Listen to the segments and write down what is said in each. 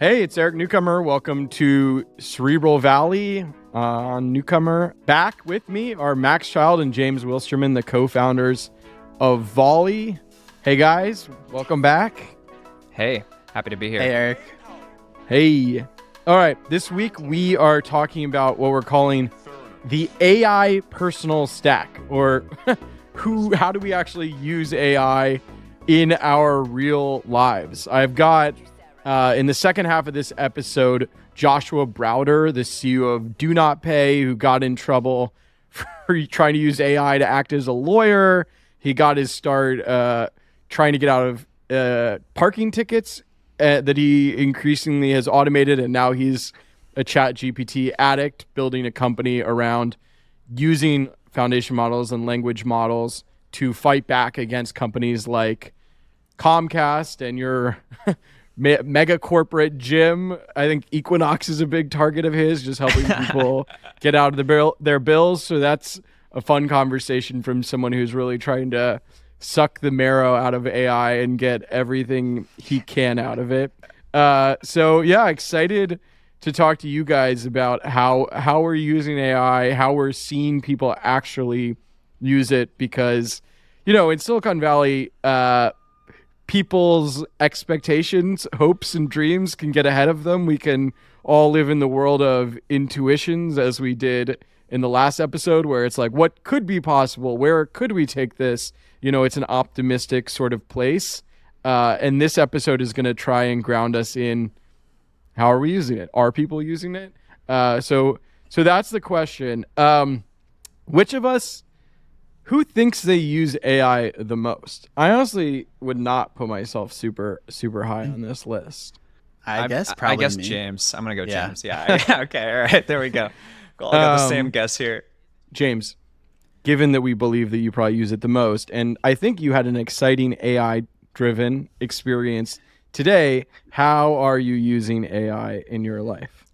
Hey, it's Eric Newcomer. Welcome to Cerebral Valley. Newcomer. Back with me are Max Child and James Wilsterman, the co-founders of Volley. Hey guys, welcome back. Hey, happy to be here. Hey, Eric. Hey. All right, this week we are talking about what we're calling the AI personal stack, or how do we actually use AI in our real lives. I've got in the second half of this episode, Joshua Browder, the CEO of Do Not Pay, who got in trouble for trying to use AI to act as a lawyer. He got his start trying to get out of parking tickets that he increasingly has automated, and now he's a ChatGPT addict, building a company around using foundation models and language models to fight back against companies like Comcast and your mega corporate gym. I think Equinox is a big target of his, just helping people get out of their bills. So that's a fun conversation from someone who's really trying to suck the marrow out of AI and get everything he can out of it. So yeah, excited to talk to you guys about how we're using AI, how we're seeing people actually use it, because, you know, in Silicon Valley, people's expectations, hopes, and dreams can get ahead of them. We can all live in the world of intuitions, as we did in the last episode, where it's like, what could be possible? Where could we take this? You know, it's an optimistic sort of place. And this episode is going to try and ground us in, how are we using it? Are people using it? So that's the question. Which of us, who thinks they use AI the most? I honestly would not put myself super high on this list. I guess me. James. I'm gonna go James. Yeah. Okay. All right. There we go. Cool. I got the same guess here. James, given that we believe that you probably use it the most, and I think you had an exciting AI-driven experience today, how are you using AI in your life?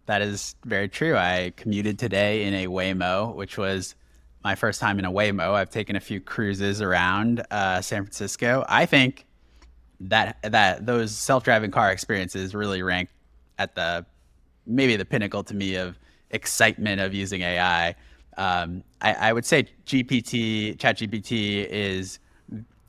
That is very true. I commuted today in a Waymo, which was my first time in a Waymo. I've taken a few cruises around San Francisco. I think that those self-driving car experiences really rank at maybe the pinnacle to me of excitement of using AI. I would say ChatGPT is,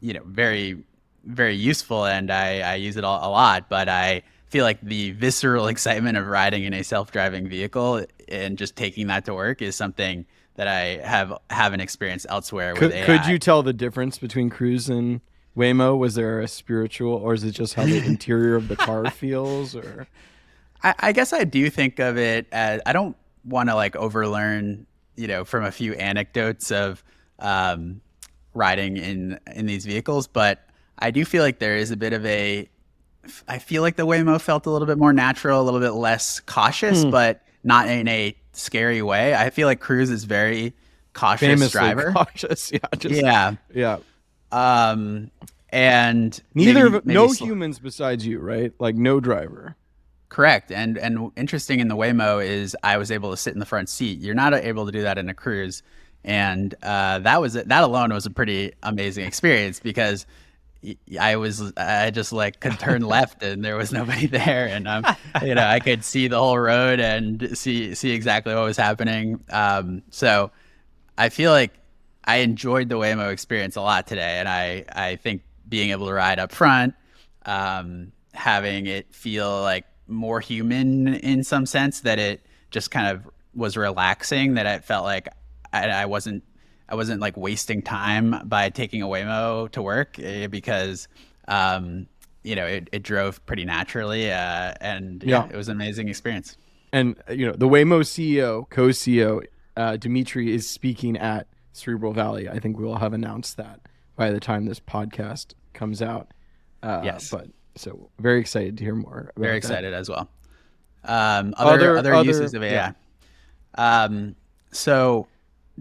very, very useful, and I use it a lot, but I feel like the visceral excitement of riding in a self-driving vehicle and just taking that to work is something that I haven't experienced elsewhere with AI. Could you tell the difference between Cruise and Waymo? Was there a spiritual, or is it just how the interior of the car feels? Or I guess I do think of it as, I don't want to overlearn, from a few anecdotes of riding in these vehicles, but I do feel like there is a bit of I feel like the Waymo felt a little bit more natural, a little bit less cautious, but not in a scary way. I feel like Cruise is very cautious famously driver. Cautious, yeah. And no humans besides you, right? Like no driver. Correct. And interesting in the Waymo is I was able to sit in the front seat. You're not able to do that in a Cruise, and that alone was a pretty amazing experience, because I just could turn left and there was nobody there, and I could see the whole road and see exactly what was happening. So I feel like I enjoyed the Waymo experience a lot today, and I think being able to ride up front, having it feel like more human in some sense, that it just kind of was relaxing, that I felt like I wasn't wasting time by taking a Waymo to work, because it drove pretty naturally, and it was an amazing experience. And the Waymo CEO, co-CEO, Dimitri, is speaking at Cerebral Valley. I think we will have announced that by the time this podcast comes out. Yes. But so very excited to hear more about very that. Excited as well. Other uses of AI. Yeah. So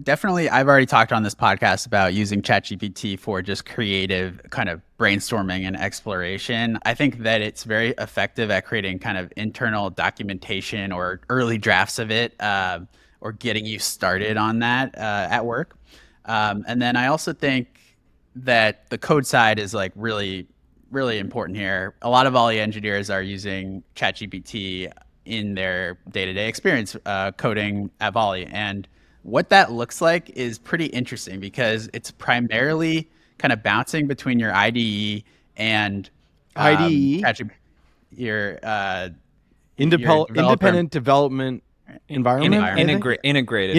definitely, I've already talked on this podcast about using ChatGPT for just creative kind of brainstorming and exploration. I think that it's very effective at creating kind of internal documentation or early drafts of it, or getting you started on that at work. And then I also think that the code side is really really important here. A lot of Volley engineers are using ChatGPT in their day-to-day experience coding at Volley. And what that looks like is pretty interesting because it's primarily kind of bouncing between your IDE and IDE, ChatGPT, your developer independent development environment. integrated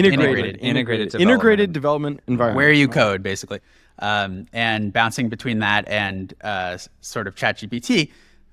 development environment, where you code basically, and bouncing between that and sort of ChatGPT,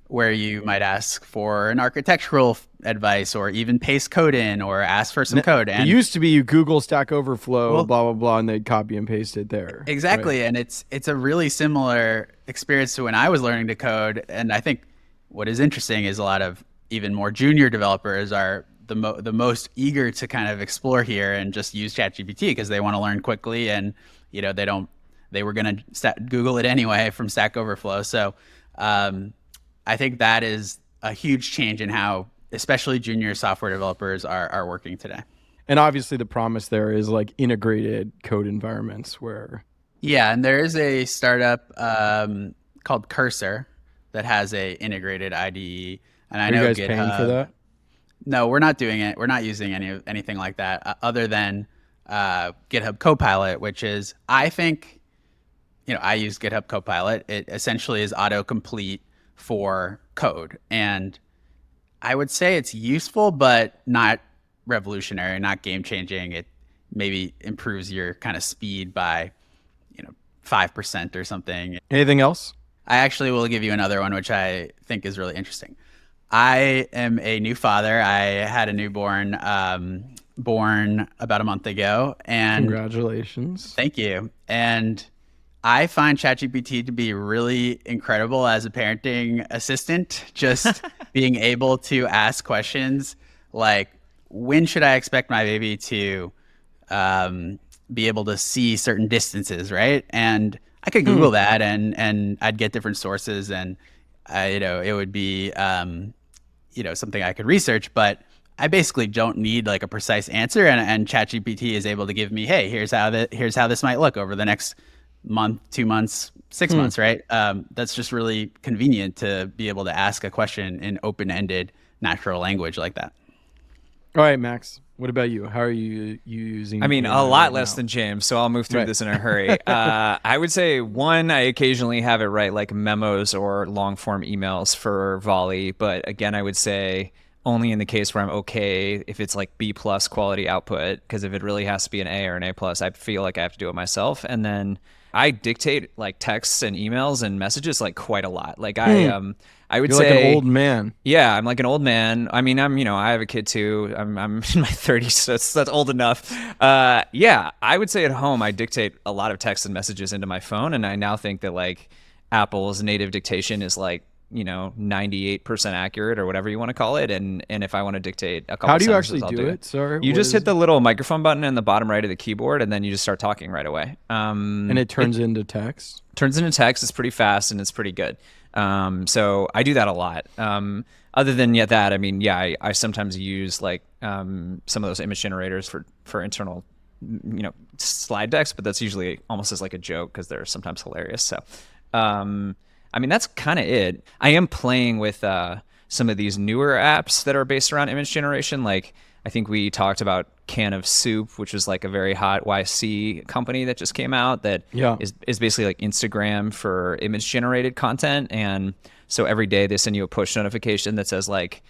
where you might ask for an architectural advice or even paste code in or ask for some code. And it used to be you Google Stack Overflow, blah, blah, blah, and they'd copy and paste it there. Exactly. Right. And it's a really similar experience to when I was learning to code. And I think what is interesting is a lot of even more junior developers are the most eager to kind of explore here and just use ChatGPT because they want to learn quickly. And, you know, they were going to Google it anyway from Stack Overflow. So I think that is a huge change in how especially junior software developers are working today. And obviously the promise there is like integrated code environments where... Yeah, and there is a startup called Cursor that has a integrated IDE. And I know you guys GitHub, paying for that? No, we're not doing it. We're not using anything like that other than GitHub Copilot, which is, I think, you know, I use GitHub Copilot. It essentially is autocomplete for code. And I would say it's useful, but not revolutionary, not game changing. It maybe improves your kind of speed by, 5% or something. Anything else? I actually will give you another one, which I think is really interesting. I am a new father. I had a newborn born about a month ago. And congratulations. Thank you. And I find ChatGPT to be really incredible as a parenting assistant, just being able to ask questions like, when should I expect my baby to be able to see certain distances, right? And I could Google that and I'd get different sources and, it would be, something I could research, but I basically don't need like a precise answer. And ChatGPT is able to give me, hey, here's how this might look over the next month, 2 months, 6 months, right? That's just really convenient to be able to ask a question in open-ended natural language like that. All right, Max, what about you? How are you using? I mean, a lot less than James, so I'll move through this in a hurry. I would say, one, I occasionally have it write like memos or long form emails for Volley, but again, I would say only in the case where I'm okay if it's like B+ quality output, because if it really has to be an A or an A+, I feel like I have to do it myself. And then I dictate like texts and emails and messages like quite a lot. Like I would You're say like an old man. Yeah, I'm like an old man. I mean, I have a kid too. I'm in my 30s, so that's old enough. Yeah, I would say at home I dictate a lot of texts and messages into my phone, and I now think that like Apple's native dictation is like 98% accurate or whatever you want to call it. And if I want to dictate a couple how do you sentences, actually do it? Sorry, you just hit the little microphone button in the bottom right of the keyboard, and then you just start talking right away. And it turns into text. Turns into text. It's pretty fast and it's pretty good. So I do that a lot. Other than that, I mean, yeah, I sometimes use like some of those image generators for internal, slide decks, but that's usually almost as like a joke because they're sometimes hilarious. So, I mean, that's kind of it. I am playing with some of these newer apps that are based around image generation. Like I think we talked about Can of Soup, which was like a very hot YC company that just came out that is basically like Instagram for image generated content. And so every day they send you a push notification that says like,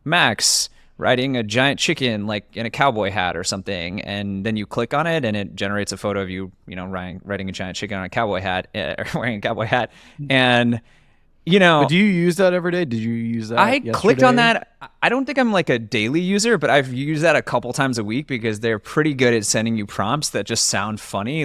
Max riding a giant chicken like in a cowboy hat or something, and then you click on it and it generates a photo of you riding a giant chicken on a cowboy hat or wearing a cowboy hat. And but do you use that every day? Did you use that? I clicked on that. I don't think I'm like a daily user, but I've used that a couple times a week because they're pretty good at sending you prompts that just sound funny.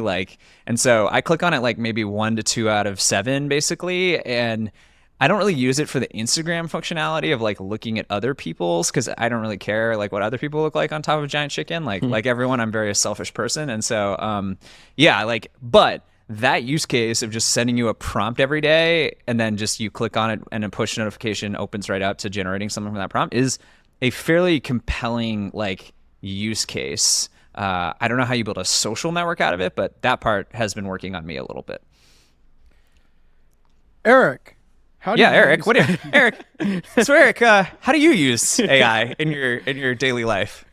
And so I click on it like maybe 1 to 2 out of 7 basically. And I don't really use it for the Instagram functionality of like looking at other people's, because I don't really care like what other people look like on top of a giant chicken. Like everyone, I'm very a selfish person. And so, but that use case of just sending you a prompt every day and then just you click on it and a push notification opens right up to generating something from that prompt is a fairly compelling like use case. I don't know how you build a social network out of it, but that part has been working on me a little bit. Eric, How do Yeah, you Eric. use- Eric? So Eric, how do you use AI in your daily life?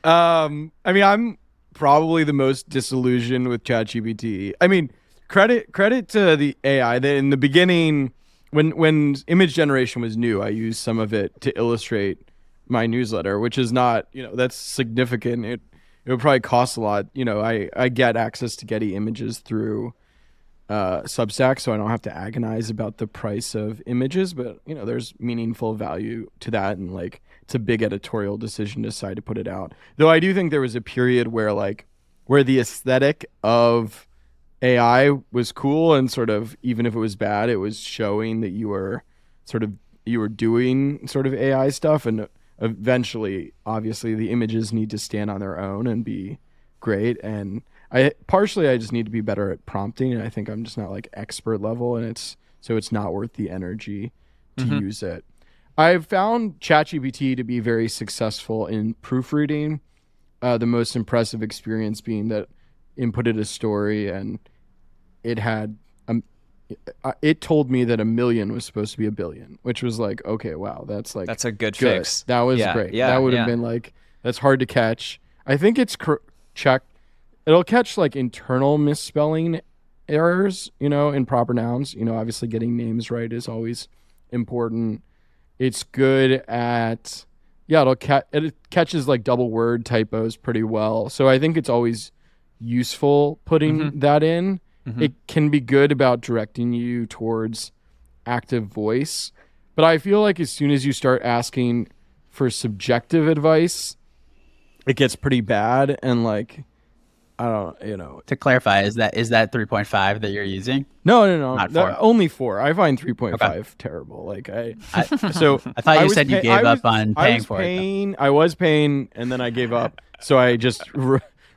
I mean, I'm probably the most disillusioned with ChatGPT. I mean, credit to the AI that in the beginning, when image generation was new, I used some of it to illustrate my newsletter, which is not, that's significant. It would probably cost a lot. I get access to Getty images through Substack, so I don't have to agonize about the price of images, but there's meaningful value to that, and like it's a big editorial decision to decide to put it out. Though I do think there was a period where the aesthetic of AI was cool, and sort of, even if it was bad, it was showing that you were doing sort of AI stuff, and eventually obviously the images need to stand on their own and be great. And I just need to be better at prompting, and I think I'm just not like expert level, and it's not worth the energy to use it. I've found ChatGPT to be very successful in proofreading. The most impressive experience being that inputted a story, and it had it told me that 1 million was supposed to be 1 billion, which was like, okay, wow, that's a good fix. That was great. That would have been like, that's hard to catch. I think it's checked. It'll catch like internal misspelling errors, in proper nouns. Obviously getting names right is always important. It's good at, it catches like double word typos pretty well. So I think it's always useful putting that in. It can be good about directing you towards active voice. But I feel like as soon as you start asking for subjective advice, it gets pretty bad. And like, I don't. To clarify, is that 3.5 that you're using? No. Not 4. Only 4. I find 3.5 Okay. terrible. Like I thought you said you gave up on paying for it. I was paying, and then I gave up. So I just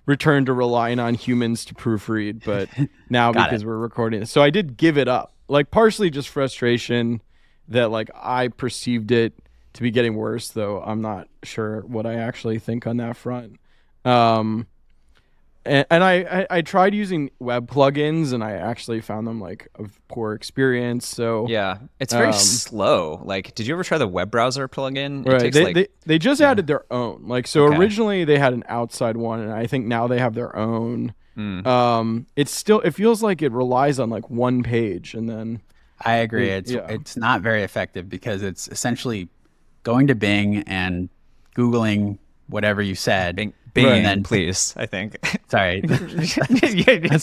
returned to relying on humans to proofread. But now because we're recording this, so I did give it up. Like partially just frustration that like I perceived it to be getting worse, though I'm not sure what I actually think on that front. And I tried using web plugins, and I actually found them like a poor experience. So yeah, it's very slow. Like, did you ever try the web browser plugin? Right. It takes they just added their own. Like, so originally they had an outside one, and I think now they have their own. It feels like it relies on like one page, and then I agree. It's not very effective because it's essentially going to Bing and Googling whatever you said. Bing, and then please, I think. Sorry. That's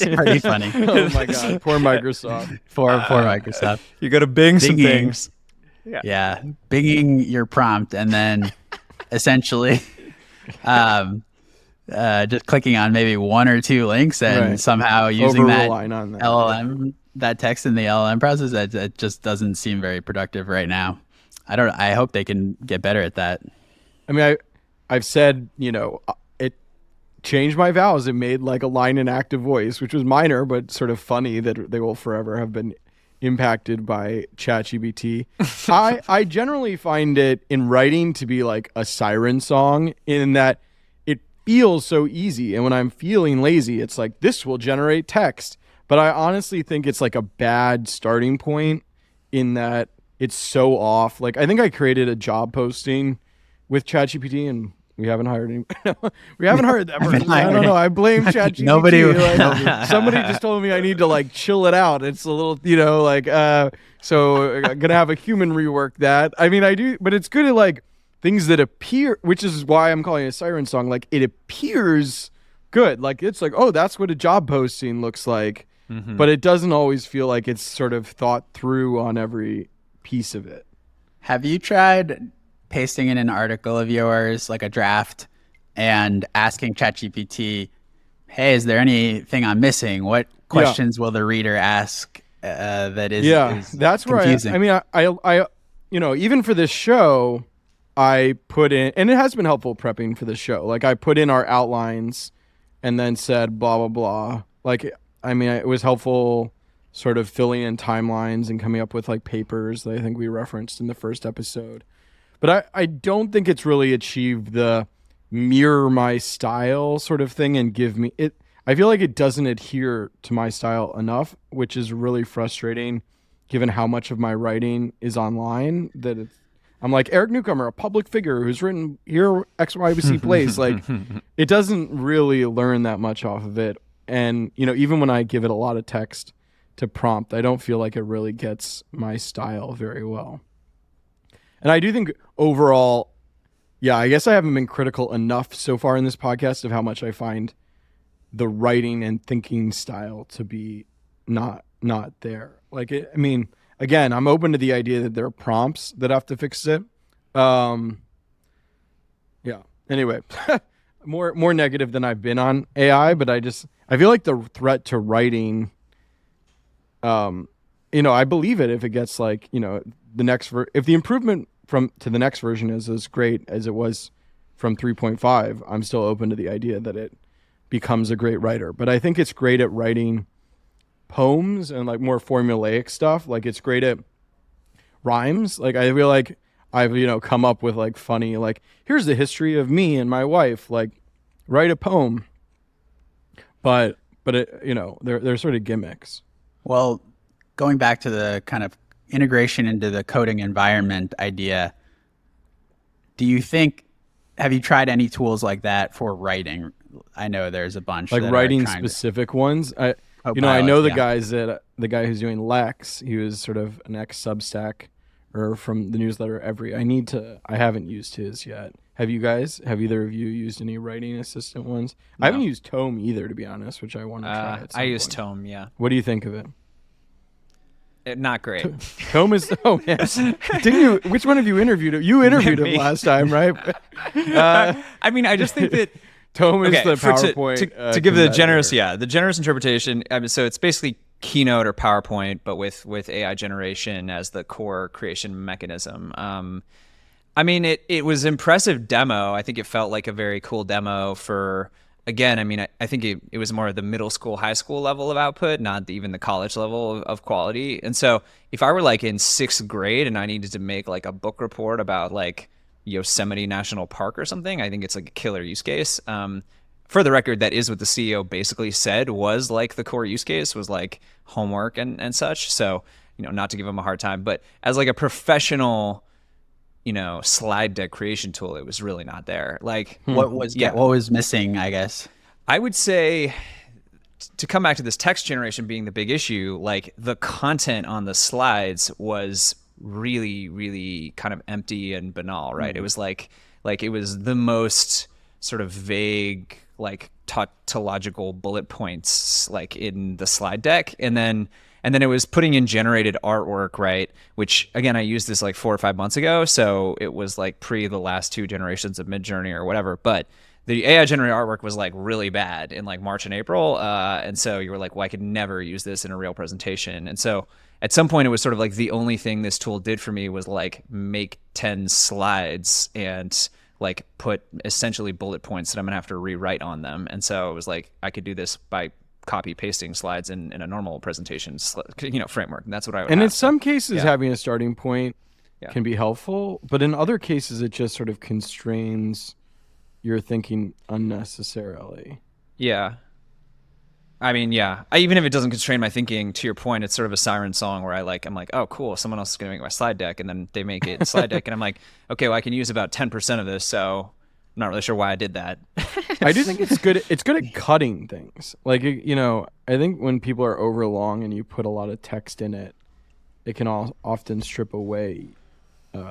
pretty funny. Oh my God. Poor Microsoft. Poor Microsoft. You go to Bing some things. Yeah. Binging your prompt, and then essentially just clicking on maybe 1 or 2 links, and somehow using that LLM, that text in the LLM process, that just doesn't seem very productive right now. I hope they can get better at that. I mean, I've said, it changed my vows. It made like a line in active voice, which was minor, but sort of funny that they will forever have been impacted by ChatGPT. I generally find it in writing to be like a siren song, in that it feels so easy. And when I'm feeling lazy, it's like, this will generate text. But I honestly think it's like a bad starting point, in that it's so off. Like, I think I created a job posting with ChatGPT, and we haven't hired any. We haven't hired that person. I don't know. I blame ChatGPT. Somebody just told me I need to like chill it out. It's a little, so I'm gonna have a human rework that. I mean, I do, but it's good at like things that appear, which is why I'm calling it a siren song. Like, it appears good. Like, it's like, oh, that's what a job posting looks like, but it doesn't always feel like it's sort of thought through on every piece of it. Have you tried pasting in an article of yours, like a draft, and asking ChatGPT, hey, is there anything I'm missing? What questions will the reader ask that is that's confusing? Right. I mean, I even for this show, I put in, and it has been helpful prepping for the show. Like, I put in our outlines and then said blah, blah, blah. Like, I mean, it was helpful sort of filling in timelines and coming up with like papers that I think we referenced in the first episode. But I don't think it's really achieved the mirror my style sort of thing and give me it. I feel like it doesn't adhere to my style enough, which is really frustrating. given how much of my writing is online, I'm like Eric Newcomer, a public figure who's written here XYZ place. Like, it doesn't really learn that much off of it. And, even when I give it a lot of text to prompt, I don't feel like it really gets my style very well. And I do think overall, I guess I haven't been critical enough so far in this podcast of how much I find the writing and thinking style to be not there. Like, again, I'm open to the idea that there are prompts that have to fix it. Anyway, more negative than I've been on AI, but I feel like the threat to writing, I believe it if it gets like, if the improvement to the next version is as great as it was from 3.5, I'm still open to the idea that it becomes a great writer. But I think it's great at writing poems and like more formulaic stuff. Like, it's great at rhymes. Like, I feel like I've come up with like funny, like, here's the history of me and my wife, like, write a poem. But it, they're sort of gimmicks. Well, going back to the kind of integration into the coding environment idea, have you tried any tools like that for writing? I know there's a bunch, like writing specific ones. I know the guy who's doing Lex, he was sort of an ex-Substack or from the newsletter I haven't used his yet. Have either of you used any writing assistant ones? No. I haven't used Tome either, to be honest, which I want to try at some point. use Tome, yeah. What do you think of it? Not great. Tome is, oh yes. Which one of you interviewed him? You interviewed him last time, right? I just think that Tome is the PowerPoint. To give the generous interpretation. So it's basically Keynote or PowerPoint, but with AI generation as the core creation mechanism. It was impressive demo. I think it felt like a very cool demo for, again, I think it was more the middle school, high school level of output, not even the college level of quality. And so if I were like in 6th grade and I needed to make like a book report about like Yosemite National Park or something, I think it's like a killer use case. For the record, that is what the CEO basically said was like the core use case was like homework and such. So, not to give him a hard time, but as like a professional, slide deck creation tool, it was really not there. Like what was missing, I guess? I would say, to come back to this text generation being the big issue, like the content on the slides was really, really kind of empty and banal, right? It was like it was the most sort of vague, like tautological bullet points like in the slide deck. And then it was putting in generated artwork, right? Which again, I used this like 4 or 5 months ago. So it was like pre the last 2 generations of Midjourney or whatever. But the AI generated artwork was like really bad in like March and April. And so you were like, well, I could never use this in a real presentation. And so at some point it was sort of like the only thing this tool did for me was like make 10 slides and like put essentially bullet points that I'm gonna have to rewrite on them. And so it was like, I could do this by copy pasting slides in a normal presentation, framework. And that's what I would And have. in some cases, having a starting point can be helpful, but in other cases, it just sort of constrains your thinking unnecessarily. Yeah. Even if it doesn't constrain my thinking, to your point, it's sort of a siren song where I'm like, oh, cool, someone else is going to make my slide deck, and then they make it slide deck, and I'm like, okay, well, I can use about 10% of this, so I'm not really sure why I did that. I do think it's good. It's good at cutting things. Like, I think when people are overlong and you put a lot of text in it, it can often strip away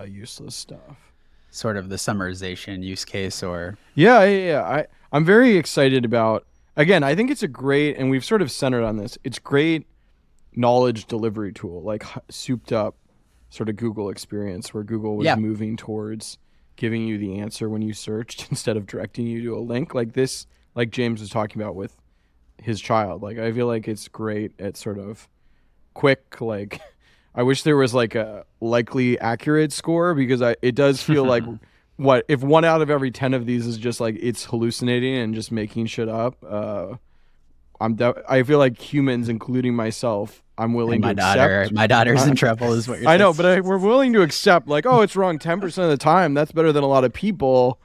useless stuff. Sort of the summarization use case, or I'm very excited about. Again, I think it's a great, and we've sort of centered on this, it's great knowledge delivery tool, like souped up sort of Google experience where Google was moving towards giving you the answer when you searched instead of directing you to a link like this, like James was talking about with his child. Like, I feel like it's great at sort of quick, like, I wish there was like a likely accurate score, because it does feel like what if 1 out of every 10 of these is just like it's hallucinating and just making shit up. I feel like humans, including myself, I'm willing to accept. My daughter's in trouble, is what you're saying. I know, but we're willing to accept like, oh, it's wrong 10% of the time. That's better than a lot of people.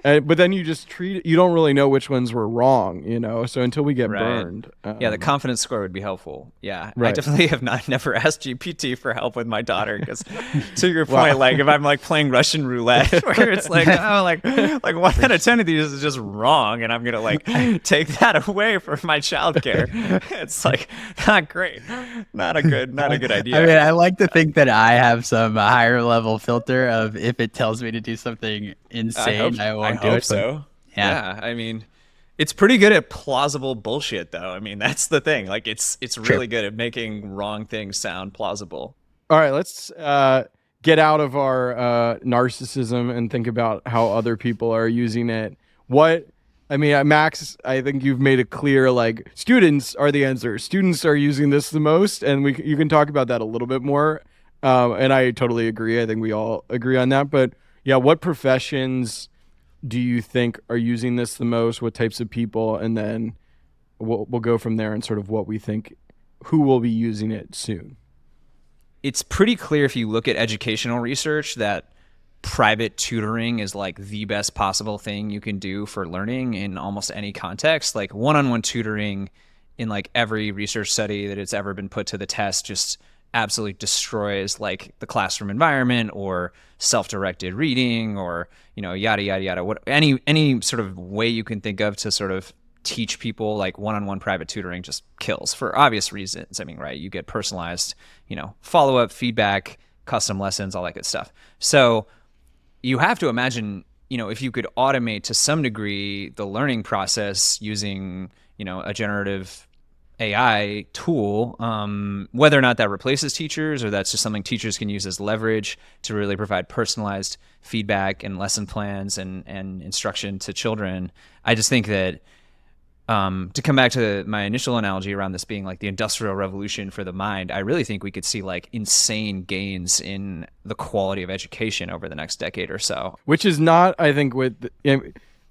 But then you just you don't really know which ones were wrong, so until we get Right. burned. Yeah, the confidence score would be helpful. Yeah, I Right. definitely have never asked GPT for help with my daughter because, to your Wow. point, like if I'm like playing Russian roulette, where it's like, oh, like 1 out of 10 of these is just wrong, and I'm gonna like take that away from my childcare. It's like not great, not a good idea. I mean, I like to think that I have some higher level filter of if it tells me to do something insane, I won't do hope it. So. Yeah. I mean, it's pretty good at plausible bullshit, though. I mean, that's the thing. Like, it's really good at making wrong things sound plausible. All right, let's get out of our narcissism and think about how other people are using it. Max, I think you've made it clear, like, students are the answer. Students are using this the most, and you can talk about that a little bit more. And I totally agree. I think we all agree on that. But yeah, what professions do you think are using this the most? What types of people? And then we'll go from there and sort of what we think, who will be using it soon. It's pretty clear if you look at educational research that private tutoring is like the best possible thing you can do for learning in almost any context. Like one-on-one tutoring in like every research study that it's ever been put to the test just absolutely destroys like the classroom environment or self-directed reading or, yada, yada, yada. Any sort of way you can think of to sort of teach people, like one-on-one private tutoring just kills for obvious reasons. I mean, right, you get personalized, follow-up feedback, custom lessons, all that good stuff. So you have to imagine, if you could automate to some degree the learning process using, a generative AI tool, whether or not that replaces teachers or that's just something teachers can use as leverage to really provide personalized feedback and lesson plans and instruction to children. I just think that to come back to my initial analogy around this being like the industrial revolution for the mind, I really think we could see like insane gains in the quality of education over the next decade or so. Which is not, I think, with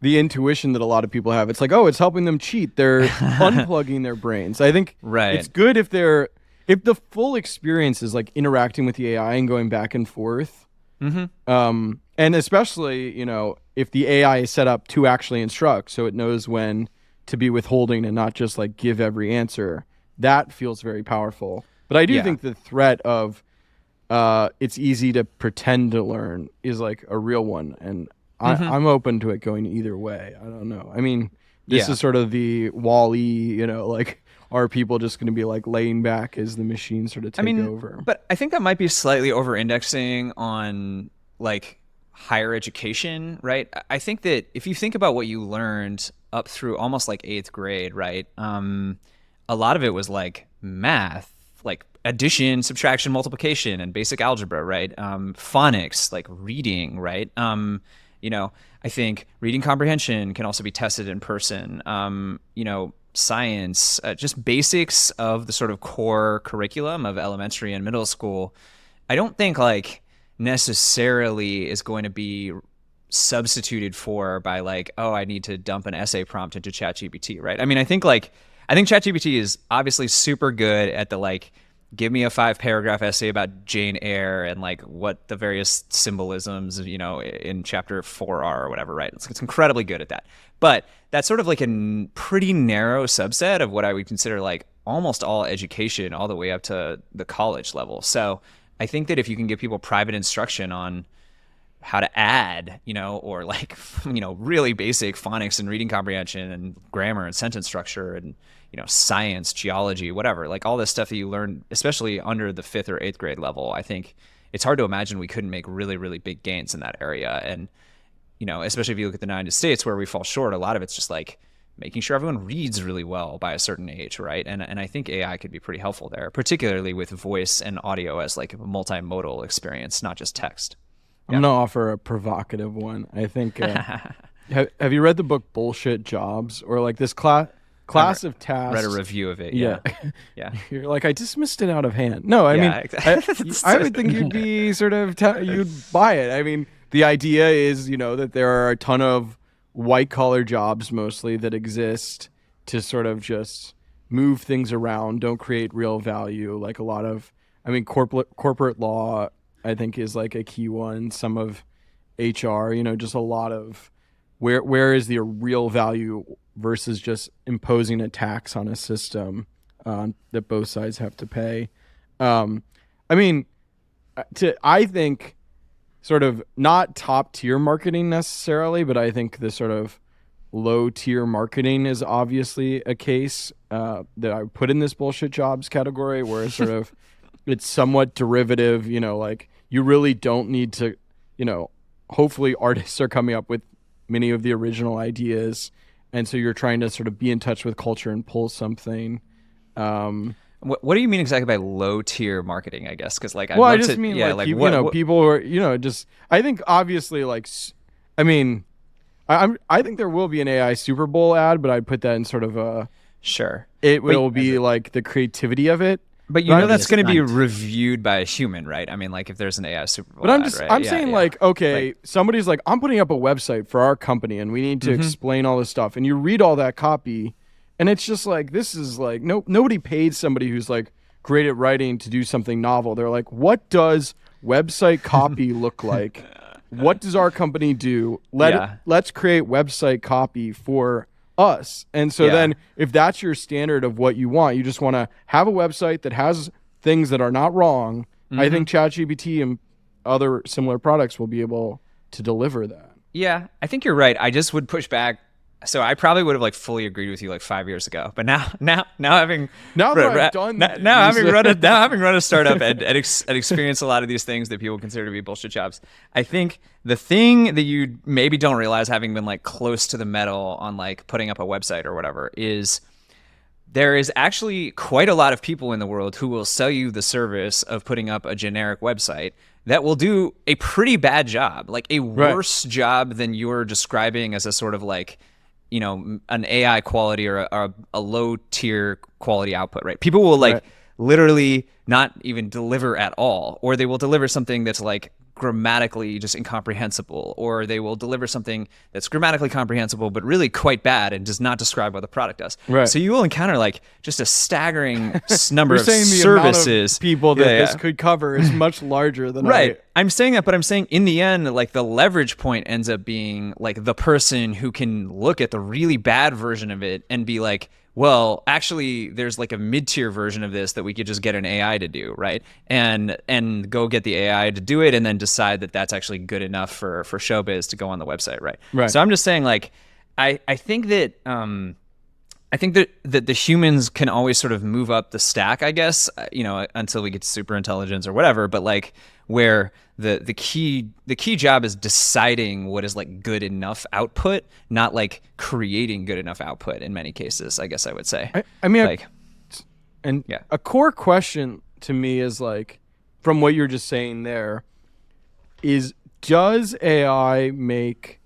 the intuition that a lot of people have. It's like, oh, it's helping them cheat. They're unplugging their brains. I think it's good if the full experience is like interacting with the AI and going back and forth. Mm-hmm. And especially, if the AI is set up to actually instruct, so it knows when to be withholding and not just like give every answer, that feels very powerful. But I do think the threat of it's easy to pretend to learn is like a real one. And I'm open to it going either way. I don't know. I mean, this is sort of the Wall-E, like, are people just going to be like laying back as the machine sort of take over? But I think that might be slightly over-indexing on like higher education, right? I think that if you think about what you learned up through almost like 8th grade, right? A lot of it was like math, like addition, subtraction, multiplication, and basic algebra, right? Phonics, like reading, right? I think reading comprehension can also be tested in person. Science, just basics of the sort of core curriculum of elementary and middle school. I don't think like necessarily is going to be substituted for by like, oh, I need to dump an essay prompt into ChatGPT, right? I mean, I think ChatGPT is obviously super good at the like, give me a 5-paragraph essay about Jane Eyre and like what the various symbolisms, in chapter 4 are or whatever, right? It's incredibly good at that. But that's sort of like a pretty narrow subset of what I would consider like almost all education all the way up to the college level. So I think that if you can give people private instruction on how to add, or like, really basic phonics and reading comprehension and grammar and sentence structure and, science, geology, whatever, like all this stuff that you learn, especially under the 5th or 8th grade level, I think it's hard to imagine we couldn't make really, really big gains in that area. And, especially if you look at the United States where we fall short, a lot of it's just like making sure everyone reads really well by a certain age, right? And I think AI could be pretty helpful there, particularly with voice and audio as like a multimodal experience, not just text. I'm going to offer a provocative one. I think, have you read the book Bullshit Jobs, or like this class of tasks? Read a review of it. Yeah. Yeah. You're like, I dismissed it out of hand. No, I mean, I would think you'd be sort of, you'd buy it. I mean, the idea is, that there are a ton of white collar jobs mostly that exist to sort of just move things around, don't create real value. Like a lot of, corporate law, I think, is like a key one. Some of HR, just a lot of where is the real value versus just imposing a tax on a system that both sides have to pay. I mean, I think sort of not top tier marketing necessarily, but I think the sort of low tier marketing is obviously a case that I put in this bullshit jobs category, where it's sort of it's somewhat derivative, like you really don't need to, hopefully artists are coming up with many of the original ideas, and so you're trying to sort of be in touch with culture and pull something. What do you mean exactly by low tier marketing? I guess because like I just mean people who are just. I think obviously I mean, I think there will be an AI Super Bowl ad, but I'd put that in sort of a sure. It will be like the creativity of it. But that's going to be reviewed by a human, right? I mean, like if there's an AI Super Bowl. But I'm saying like, okay, somebody's like, I'm putting up a website for our company and we need to explain all this stuff. And you read all that copy and it's just like, this is like, nobody paid somebody who's like great at writing to do something novel. They're like, what does website copy look like? What does our company do? Let's create website copy for us. And so then if that's your standard of what you want, you just want to have a website that has things that are not wrong. I think ChatGPT and other similar products will be able to deliver that. Yeah, I think you're right. I just would push back. So I probably would have like fully agreed with you like 5 years ago, but now having run a startup and experience a lot of these things that people consider to be bullshit jobs, I think the thing that you maybe don't realize, having been like close to the metal on like putting up a website or whatever, is there is actually quite a lot of people in the world who will sell you the service of putting up a generic website that will do a pretty bad job, like a worse job than you're describing as a sort of like, an AI quality or a low tier quality output, right? People will like literally not even deliver at all, or they will deliver something that's like grammatically just incomprehensible, or they will deliver something that's grammatically comprehensible but really quite bad and does not describe what the product does. Right. So you will encounter like just a staggering number of services. Amount of people that this could cover is much larger than I'm saying that, but I'm saying in the end, like the leverage point ends up being like the person who can look at the really bad version of it and be like, well, actually, there's like a mid-tier version of this that we could just get an AI to do, right? And go get the AI to do it, and then decide that that's actually good enough for showbiz to go on the website, right? So I'm just saying, like, I think that the humans can always sort of move up the stack, I guess, until we get to super intelligence or whatever. But like, where the key job is deciding what is like good enough output, not like creating good enough output in many cases, I guess I would say. I mean, a core question to me is like, from what you're just saying there, is does AI make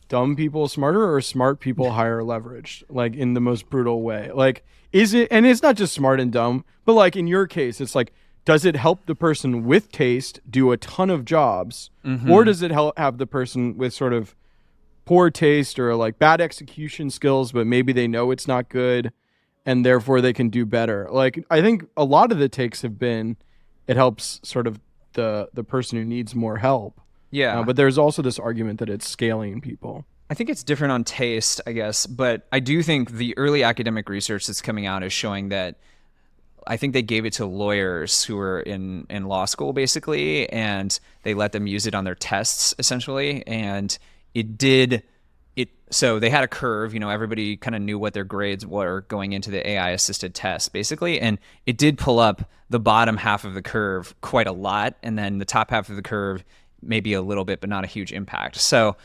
dumb people smarter or smart people higher leveraged, like in the most brutal way? Like, is it, and it's not just smart and dumb, but like in your case, it's like, does it help the person with taste do a ton of jobs, or does it have the person with sort of poor taste or like bad execution skills, but maybe they know it's not good and therefore they can do better? Like, I think a lot of the takes have been, it helps sort of the person who needs more help. Yeah. But there's also this argument that it's scaling people. I think it's different on taste, I guess, but I do think the early academic research that's coming out is showing that, I think they gave it to lawyers who were in law school, basically, and they let them use it on their tests, essentially. And so they had a curve, everybody kind of knew what their grades were going into the AI assisted test, basically. And it did pull up the bottom half of the curve quite a lot. And then the top half of the curve, maybe a little bit, but not a huge impact. So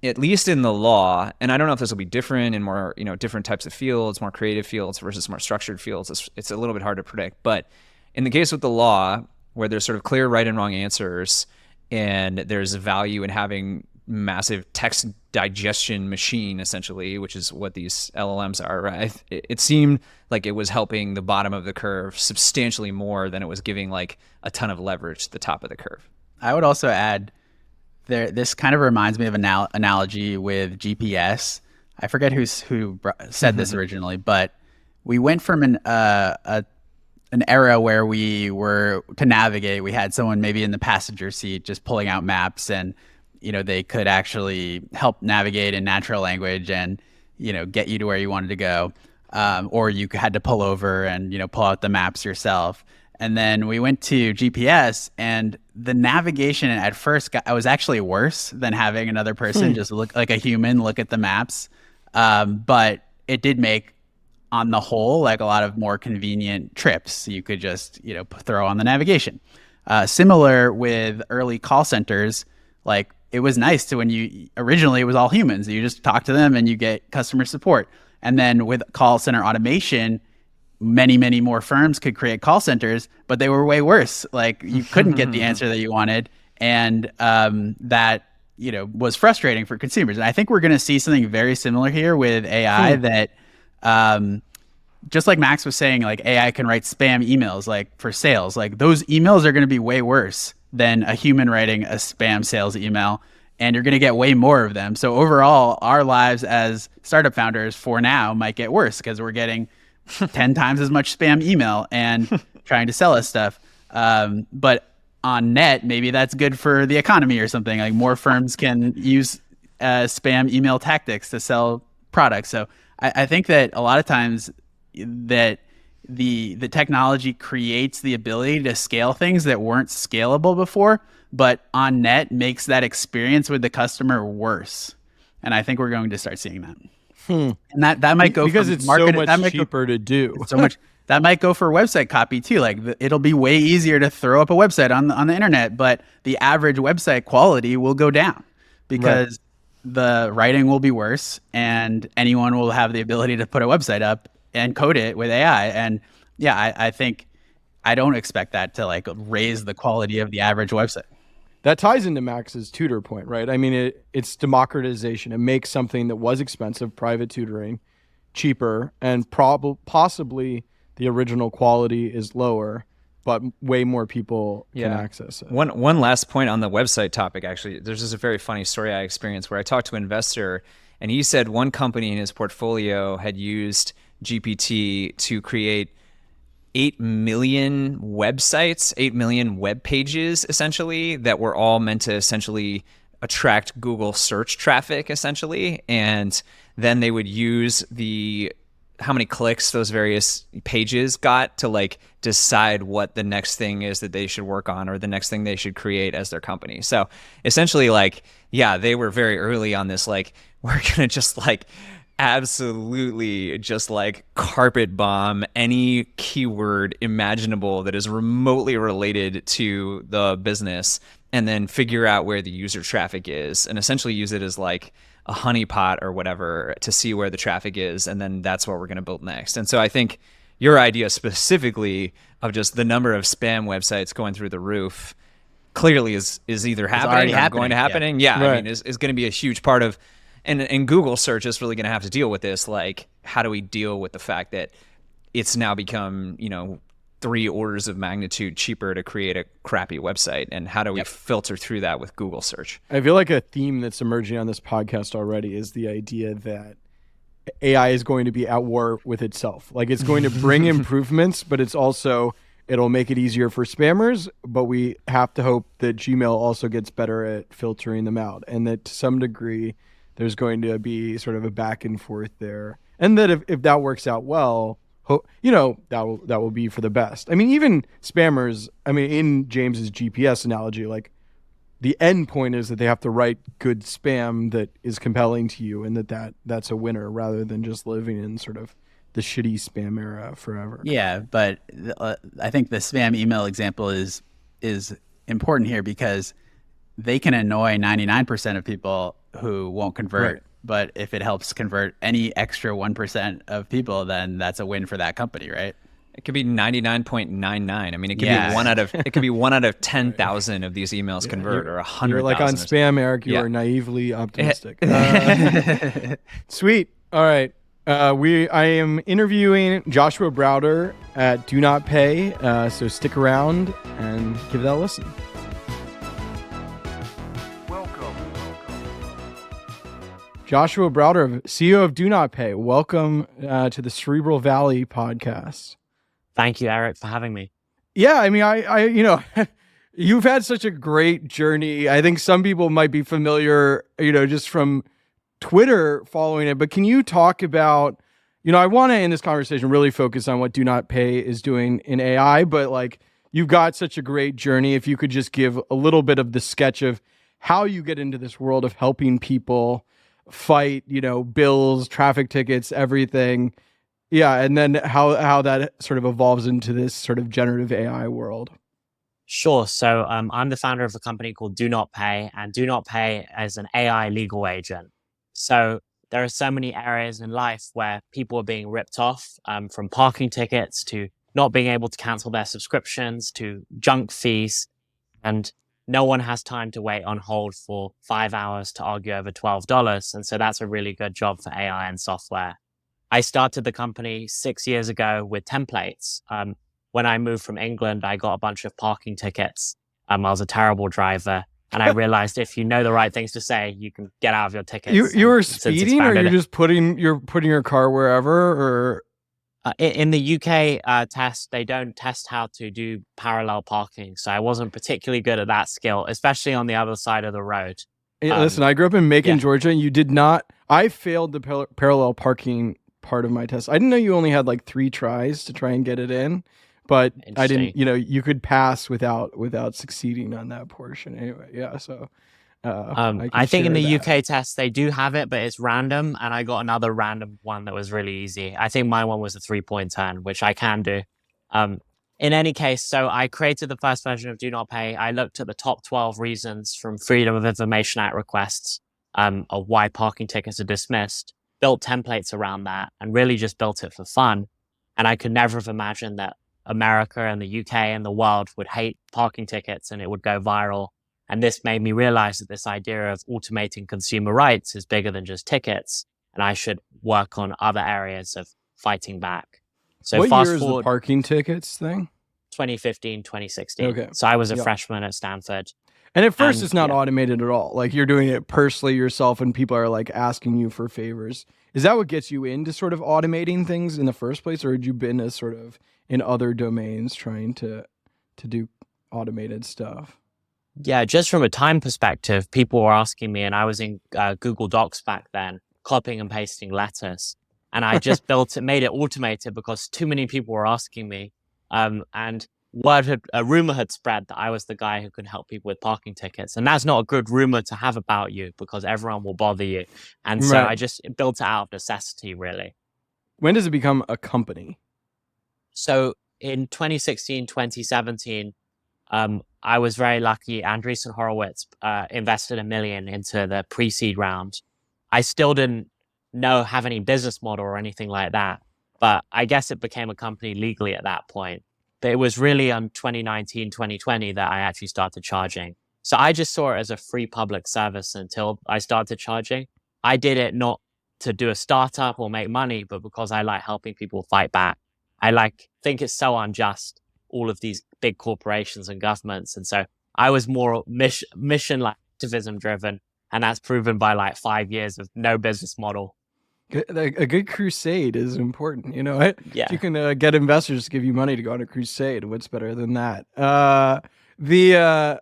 at least in the law, and I don't know if this will be different in more, different types of fields, more creative fields versus more structured fields. It's a little bit hard to predict. But in the case with the law, where there's sort of clear right and wrong answers, and there's value in having massive text digestion machine, essentially, which is what these LLMs are, right? It seemed like it was helping the bottom of the curve substantially more than it was giving like a ton of leverage to the top of the curve. I would also add, this kind of reminds me of an analogy with GPS. I forget who said this originally, but we went from an era where we were to navigate. We had someone maybe in the passenger seat just pulling out maps, and they could actually help navigate in natural language and, get you to where you wanted to go. Or you had to pull over and, pull out the maps yourself. And then we went to GPS, and the navigation at first was actually worse than having another person just look like a human, look at the maps. But it did make, on the whole, like a lot of more convenient trips. You could just, throw on the navigation. Similar with early call centers, like it was nice to originally it was all humans. You just talk to them and you get customer support. And then with call center automation, many, many more firms could create call centers, but they were way worse. Like you couldn't get the answer that you wanted. And that, was frustrating for consumers. And I think we're going to see something very similar here with AI that, just like Max was saying, like AI can write spam emails, like for sales, like those emails are going to be way worse than a human writing a spam sales email. And you're going to get way more of them. So overall, our lives as startup founders for now might get worse because we're getting 10 times as much spam email and trying to sell us stuff. But on net, maybe that's good for the economy or something. Like more firms can use spam email tactics to sell products. So I think that a lot of times that the technology creates the ability to scale things that weren't scalable before, but on net makes that experience with the customer worse. And I think we're going to start seeing that. And that might go because it's so much cheaper to do. So much that might go for website copy too. Like it'll be way easier to throw up a website on the internet, but the average website quality will go down because the writing will be worse, and anyone will have the ability to put a website up and code it with AI. And yeah, I think I don't expect that to like raise the quality of the average website. That ties into Max's tutor point, right? I mean, it's democratization. It makes something that was expensive, private tutoring, cheaper, and possibly the original quality is lower, but way more people can access it. One last point on the website topic, actually. There's just a very funny story I experienced where I talked to an investor, and he said one company in his portfolio had used GPT to create 8 million websites, 8 million web pages, essentially, that were all meant to essentially attract Google search traffic, essentially. And then they would use how many clicks those various pages got to like decide what the next thing is that they should work on or the next thing they should create as their company. So essentially, like, yeah, they were very early on this, like, we're going to just like absolutely just like carpet bomb any keyword imaginable that is remotely related to the business, and then figure out where the user traffic is and essentially use it as like a honeypot or whatever to see where the traffic is. And then that's what we're going to build next. And so I think your idea specifically of just the number of spam websites going through the roof clearly is either happening or going to happening. Yeah. Right. I mean, is going to be a huge part of, and Google search is really going to have to deal with this. Like, how do we deal with the fact that it's now become, 3 orders of magnitude cheaper to create a crappy website? And how do we filter through that with Google search? I feel like a theme that's emerging on this podcast already is the idea that AI is going to be at war with itself. Like, it's going to bring improvements, but it'll make it easier for spammers, but we have to hope that Gmail also gets better at filtering them out, and that to some degree there's going to be sort of a back and forth there. And that if that works out well, that will be for the best. I mean, even spammers, in James's GPS analogy, like the end point is that they have to write good spam that is compelling to you, and that's a winner rather than just living in sort of the shitty spam era forever. Yeah, but I think the spam email example is important here because they can annoy 99% of people who won't convert. Right. But if it helps convert any extra 1% of people, then that's a win for that company, right? It could be 99.99. I mean, it could be one out of 10,000 of these emails convert, or 100,000. You're like on spam, Eric. You are naively optimistic. Sweet. All right. I am interviewing Joshua Browder at Do Not Pay. So stick around and give that a listen. Joshua Browder, CEO of Do Not Pay. Welcome to the Cerebral Valley podcast. Thank you, Eric, for having me. Yeah, I mean, I You've had such a great journey. I think some people might be familiar, just from Twitter following it, but can you talk about, I want to in this conversation really focus on what Do Not Pay is doing in AI, but like you've got such a great journey. If you could just give a little bit of the sketch of how you get into this world of helping people fight, bills, traffic tickets, everything. Yeah. And then how that sort of evolves into this sort of generative AI world. Sure. So I'm the founder of a company called Do Not Pay, and Do Not Pay is an AI legal agent. So there are so many areas in life where people are being ripped off, from parking tickets to not being able to cancel their subscriptions to junk fees. And no one has time to wait on hold for 5 hours to argue over $12. And so that's a really good job for AI and software. I started the company 6 years ago with templates. When I moved from England, I got a bunch of parking tickets. I was a terrible driver. And I realized if you know the right things to say, you can get out of your tickets. You were speeding, or you're just putting your car wherever, or in the UK test, they don't test how to do parallel parking. So I wasn't particularly good at that skill, especially on the other side of the road. Listen, I grew up in Macon, Georgia. And you did not. I failed the parallel parking part of my test. I didn't know you only had like 3 tries to try and get it in. But I didn't, you could pass without succeeding on that portion anyway. Yeah. So I think in the UK test, they do have it, but it's random. And I got another random one that was really easy. I think my one was a 3-point turn, which I can do. In any case, so I created the first version of Do Not Pay. I looked at the top 12 reasons from Freedom of Information Act requests of why parking tickets are dismissed, built templates around that, and really just built it for fun. And I could never have imagined that America and the UK and the world would hate parking tickets and it would go viral. And this made me realize that this idea of automating consumer rights is bigger than just tickets, and I should work on other areas of fighting back. So what fast year is forward, the parking tickets thing? 2015, 2016. Okay. So I was a freshman at Stanford. And at first it's not automated at all. Like you're doing it personally yourself and people are like asking you for favors. Is that what gets you into sort of automating things in the first place? Or had you been a sort of in other domains trying to do automated stuff? Yeah, just from a time perspective, people were asking me, and I was in Google Docs back then, copying and pasting letters. And I just made it automated because too many people were asking me. And a rumor had spread that I was the guy who could help people with parking tickets. And that's not a good rumor to have about you because everyone will bother you. And so I just built it out of necessity, really. When does it become a company? So in 2016, 2017, I was very lucky. Andreessen Horowitz invested $1 million into the pre-seed round. I still didn't have any business model or anything like that, but I guess it became a company legally at that point. But it was really on 2019, 2020 that I actually started charging. So I just saw it as a free public service until I started charging. I did it not to do a startup or make money, but because I like helping people fight back. I think it's so unjust, all of these big corporations and governments. And so I was more mission like activism driven. And that's proven by like 5 years of no business model. A good crusade is important. If you can get investors to give you money to go on a crusade, what's better than that? The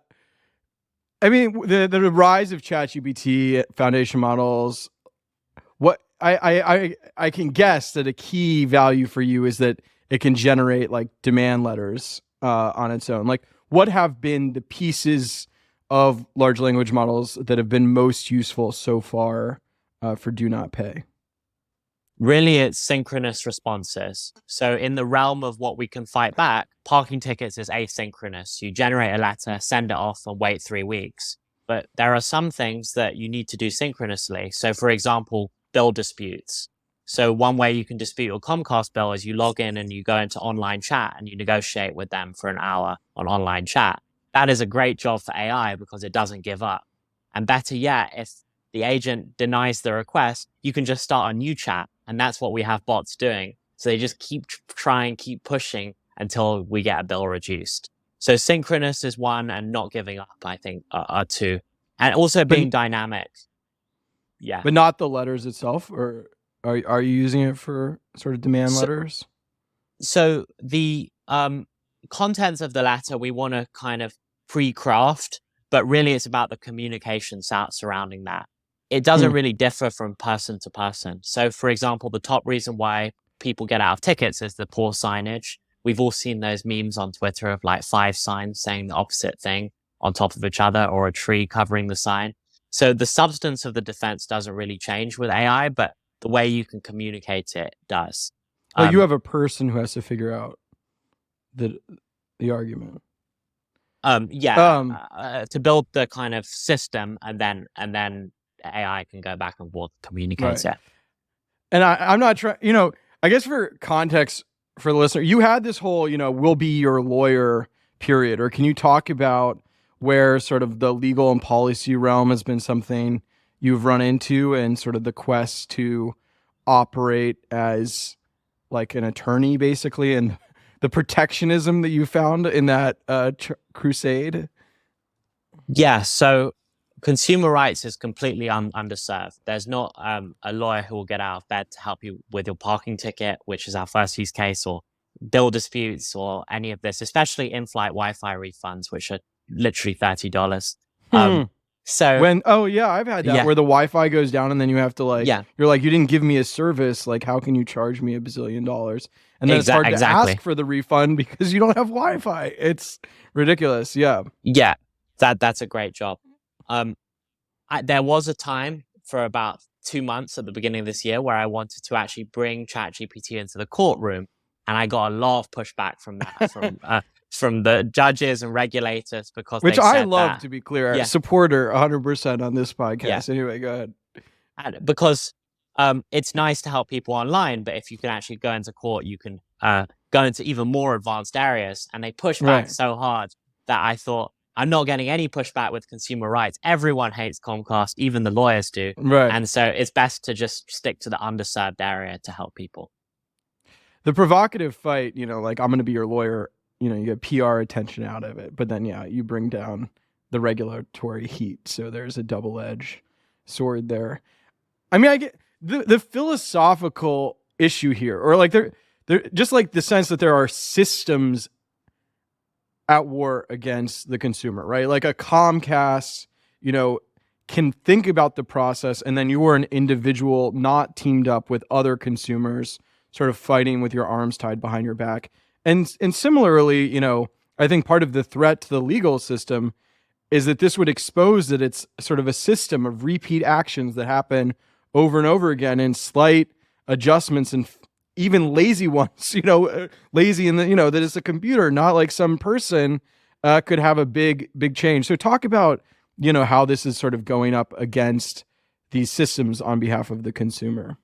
rise of ChatGPT, foundation models, what I can guess that a key value for you is that it can generate like demand letters on its own. Like, what have been the pieces of large language models that have been most useful so far for Do Not Pay? Really, it's synchronous responses. So in the realm of what we can fight back, parking tickets is asynchronous. You generate a letter, send it off, and wait 3 weeks. But there are some things that you need to do synchronously. So for example, bill disputes. So one way you can dispute your Comcast bill is you log in and you go into online chat and you negotiate with them for an hour on online chat. That is a great job for AI because it doesn't give up. And better yet, if the agent denies the request, you can just start a new chat. And that's what we have bots doing. So they just keep trying, keep pushing until we get a bill reduced. So synchronous is one, and not giving up, I think, are two. And also being dynamic. Yeah. But not the letters itself, or are you using it for sort of demand letters? So the contents of the letter, we want to kind of pre-craft, but really it's about the communication surrounding that. It doesn't really differ from person to person. So for example, the top reason why people get out of tickets is the poor signage. We've all seen those memes on Twitter of like 5 signs saying the opposite thing on top of each other, or a tree covering the sign. So the substance of the defense doesn't really change with AI, but the way you can communicate it does. Like you have a person who has to figure out the argument. To build the kind of system, and then AI can go back and forth, communicate it. And I'm not trying, I guess for context for the listener, you had this whole, we'll be your lawyer period, or can you talk about where sort of the legal and policy realm has been something you've run into, and sort of the quest to operate as like an attorney, basically, and the protectionism that you found in that crusade? Yeah, so consumer rights is completely underserved. There's not a lawyer who will get out of bed to help you with your parking ticket, which is our first use case, or bill disputes, or any of this, especially in-flight Wi-Fi refunds, which are literally $30. So I've had that where the Wi-Fi goes down and then you have to you're like, you didn't give me a service. Like, how can you charge me $1 billion? And then it's hard to ask for the refund because you don't have Wi-Fi. It's ridiculous. Yeah. Yeah. That's a great job. There was a time for about 2 months at the beginning of this year where I wanted to actually bring ChatGPT into the courtroom, and I got a lot of pushback from that, from the judges and regulators, because which they I said love, that, to be clear, supporter 100% on this podcast. Anyway, go ahead. Because it's nice to help people online, but if you can actually go into court, you can go into even more advanced areas. And they push back so hard that I thought, I'm not getting any pushback with consumer rights. Everyone hates Comcast, even the lawyers do. Right. And so it's best to just stick to the underserved area to help people. The provocative fight, like, I'm going to be your lawyer, you get PR attention out of it. But then, you bring down the regulatory heat. So there's a double-edged sword there. I mean, I get the philosophical issue here, or like they're just like the sense that there are systems at war against the consumer, right? Like a Comcast, can think about the process, and then you are an individual not teamed up with other consumers, sort of fighting with your arms tied behind your back. And similarly, I think part of the threat to the legal system is that this would expose that it's sort of a system of repeat actions that happen over and over again, and slight adjustments, and even lazy ones, lazy in the, that it's a computer, not like some person, could have a big change. So talk about, how this is sort of going up against these systems on behalf of the consumer.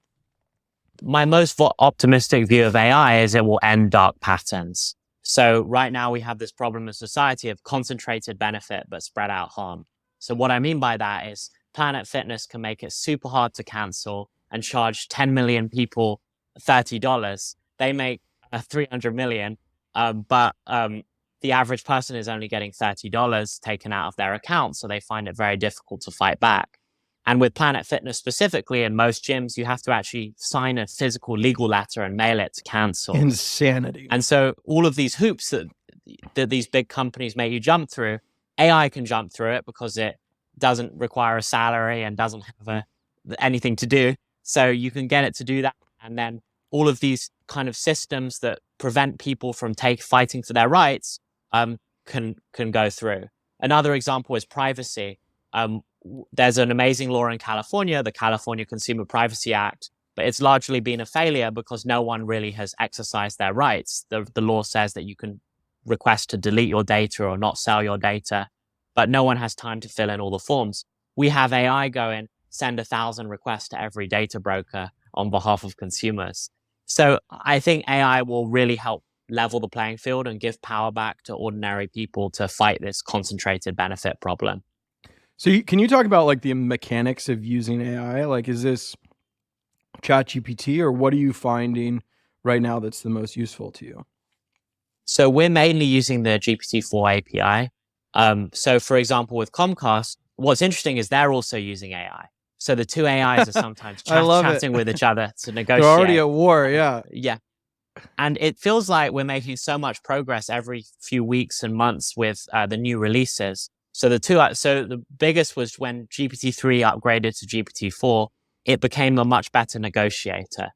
My most optimistic view of AI is it will end dark patterns. So right now we have this problem in society of concentrated benefit but spread out harm. So what I mean by that is Planet Fitness can make it super hard to cancel and charge 10 million people $30. They make 300 million, but the average person is only getting $30 taken out of their account, so they find it very difficult to fight back. And with Planet Fitness specifically, in most gyms, you have to actually sign a physical legal letter and mail it to cancel. Insanity. And so all of these hoops that these big companies make you jump through, AI can jump through it because it doesn't require a salary and doesn't have anything to do. So you can get it to do that. And then all of these kind of systems that prevent people from fighting for their rights can go through. Another example is privacy. There's an amazing law in California, the California Consumer Privacy Act, but it's largely been a failure because no one really has exercised their rights. The law says that you can request to delete your data or not sell your data, but no one has time to fill in all the forms. We have AI go in, send 1,000 requests to every data broker on behalf of consumers. So I think AI will really help level the playing field and give power back to ordinary people to fight this concentrated benefit problem. So can you talk about like the mechanics of using AI? Like, is this ChatGPT, or what are you finding right now that's the most useful to you? So we're mainly using the GPT-4 API. So for example, with Comcast, what's interesting is they're also using AI. So the two AIs are sometimes chatting with each other to negotiate. They're already at war, yeah. Yeah. And it feels like we're making so much progress every few weeks and months with the new releases. So the biggest was when GPT-3 upgraded to GPT-4, it became a much better negotiator.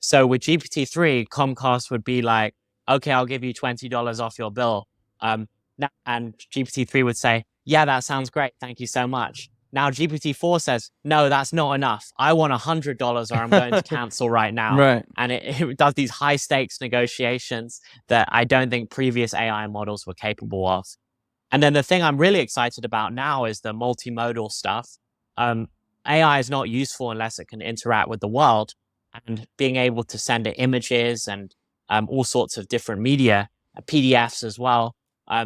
So with GPT-3, Comcast would be like, okay, I'll give you $20 off your bill. And GPT-3 would say, yeah, that sounds great. Thank you so much. Now GPT-4 says, no, that's not enough. I want $100 or I'm going to cancel right now. Right. And it does these high stakes negotiations that I don't think previous AI models were capable of. And then the thing I'm really excited about now is the multimodal stuff. AI is not useful unless it can interact with the world, and being able to send it images and all sorts of different media, PDFs as well,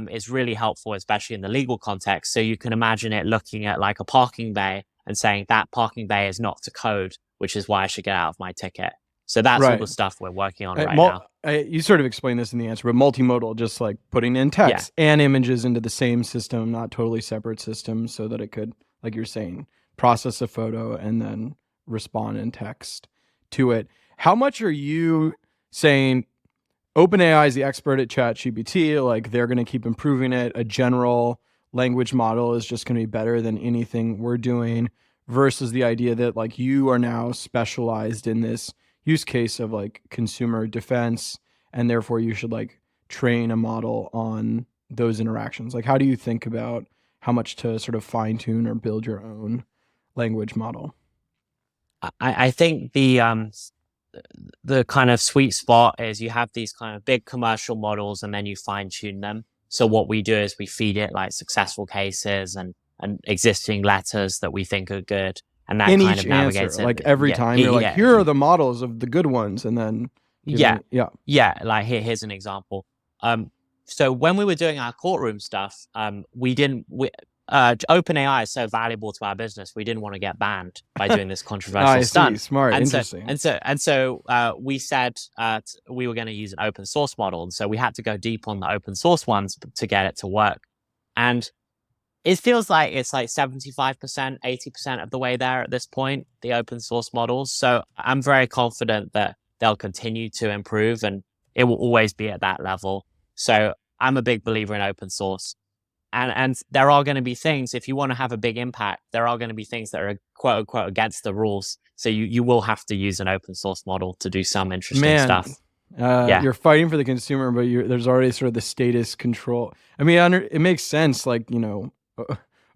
is really helpful, especially in the legal context. So you can imagine it looking at like a parking bay and saying that parking bay is not to code, which is why I should get out of my ticket. So that's all Right. the stuff we're working on right now. You sort of explained this in the answer, but multimodal, just like putting in text and images into the same system, not totally separate systems, so that it could, like you're saying, process a photo and then respond in text to it. How much are you saying OpenAI is the expert at ChatGPT, like they're going to keep improving it, a general language model is just going to be better than anything we're doing, versus the idea that like you are now specialized in this use case of like consumer defense, and therefore you should like train a model on those interactions? Like, how do you think about how much to sort of fine tune or build your own language model? I think the kind of sweet spot is you have these kind of big commercial models and then you fine tune them. So what we do is we feed it like successful cases and existing letters that we think are good. And that in kind each of navigates answer, it. like every time you're like, here are the models of the good ones, and then like here's an example. So when we were doing our courtroom stuff, OpenAI is so valuable to our business, we didn't want to get banned by doing this controversial stunt. Smart, and interesting. So we said we were going to use an open source model, and so we had to go deep on the open source ones to get it to work. And it feels like it's like 75%, 80% of the way there at this point, the open source models. So I'm very confident that they'll continue to improve and it will always be at that level. So I'm a big believer in open source. And there are going to be things, if you want to have a big impact, there are going to be things that are quote unquote against the rules. So you will have to use an open source model to do some interesting stuff. You're fighting for the consumer, but there's already sort of the status control. I mean, it makes sense. Like, you know,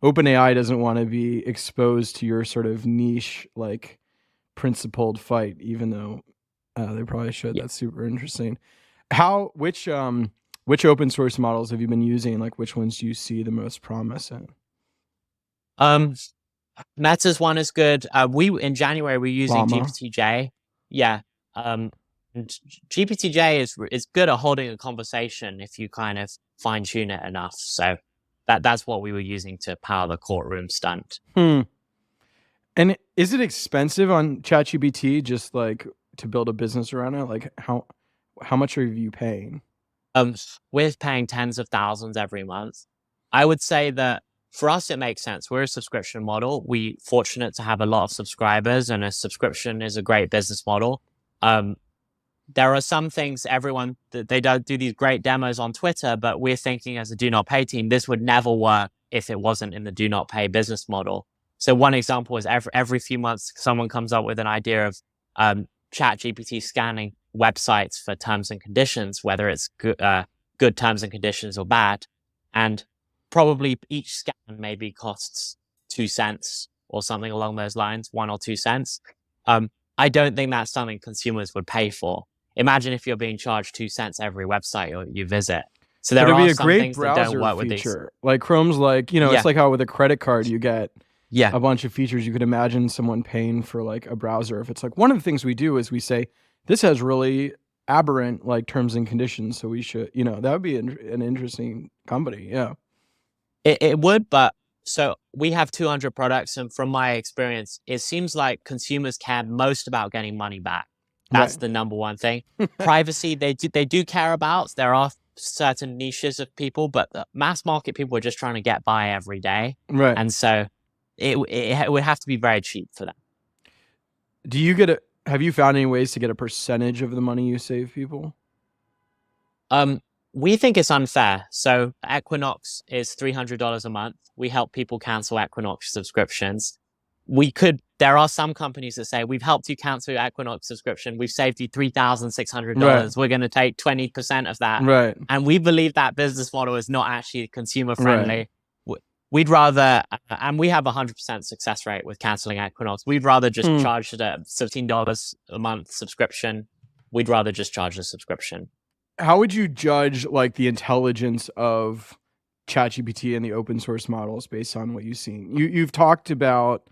OpenAI doesn't want to be exposed to your sort of niche, like principled fight, even though they probably should. That's super interesting. Which open source models have you been using? Like, which ones do you see the most promise in? Meta's one is good. In January we're using Llama. GPT-J. And GPT-J is good at holding a conversation if you kind of fine tune it enough. So that's what we were using to power the courtroom stunt. And is it expensive on ChatGPT just like to build a business around it? Like how much are you paying? We're paying tens of thousands every month. I would say that for us, it makes sense. We're a subscription model. We're fortunate to have a lot of subscribers, and a subscription is a great business model. There are some things they don't do these great demos on Twitter, but we're thinking as a do not pay team, this would never work if it wasn't in the do not pay business model. So one example is every few months, someone comes up with an idea of ChatGPT scanning websites for terms and conditions, whether it's good terms and conditions or bad. And probably each scan maybe costs 2 cents or something along those lines, 1 or 2 cents. I don't think that's something consumers would pay for. Imagine if you're being charged 2 cents every website you visit. So there are some things that don't work with these. Like Chrome's like, it's like how with a credit card you get a bunch of features. You could imagine someone paying for like a browser. If it's like one of the things we do is we say, this has really aberrant like terms and conditions. So we should, that would be an interesting company. Yeah. It would, but so we have 200 products. And from my experience, it seems like consumers care most about getting money back. That's the number one thing. Privacy, they do care about. There are certain niches of people, but the mass market people are just trying to get by every day. Right. And so it would have to be very cheap for them. Have you found any ways to get a percentage of the money you save people? We think it's unfair. So Equinox is $300 a month. We help people cancel Equinox subscriptions. There are some companies that say, we've helped you cancel your Equinox subscription. We've saved you $3,600. Right. We're going to take 20% of that. Right. And we believe that business model is not actually consumer friendly. Right. We'd rather, and we have a 100% success rate with canceling Equinox. We'd rather just charge the $17 a month subscription. We'd rather just charge the subscription. How would you judge like the intelligence of ChatGPT and the open source models based on what you've seen? You've talked about,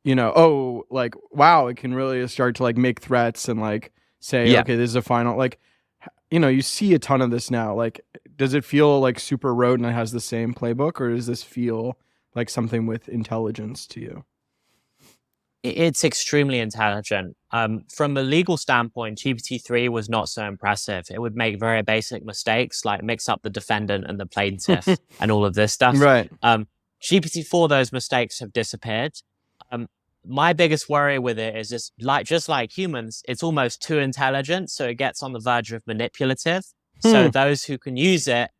like, wow, it can really start to like make threats and like say, okay, this is a final, like, you see a ton of this now. Like, does it feel like super rote and it has the same playbook, or does this feel like something with intelligence to you? It's extremely intelligent. From a legal standpoint, GPT-3 was not so impressive. It would make very basic mistakes, like mix up the defendant and the plaintiff and all of this stuff. Right. GPT-4, those mistakes have disappeared. My biggest worry with it is just like humans, it's almost too intelligent, so it gets on the verge of manipulative. So those who can use it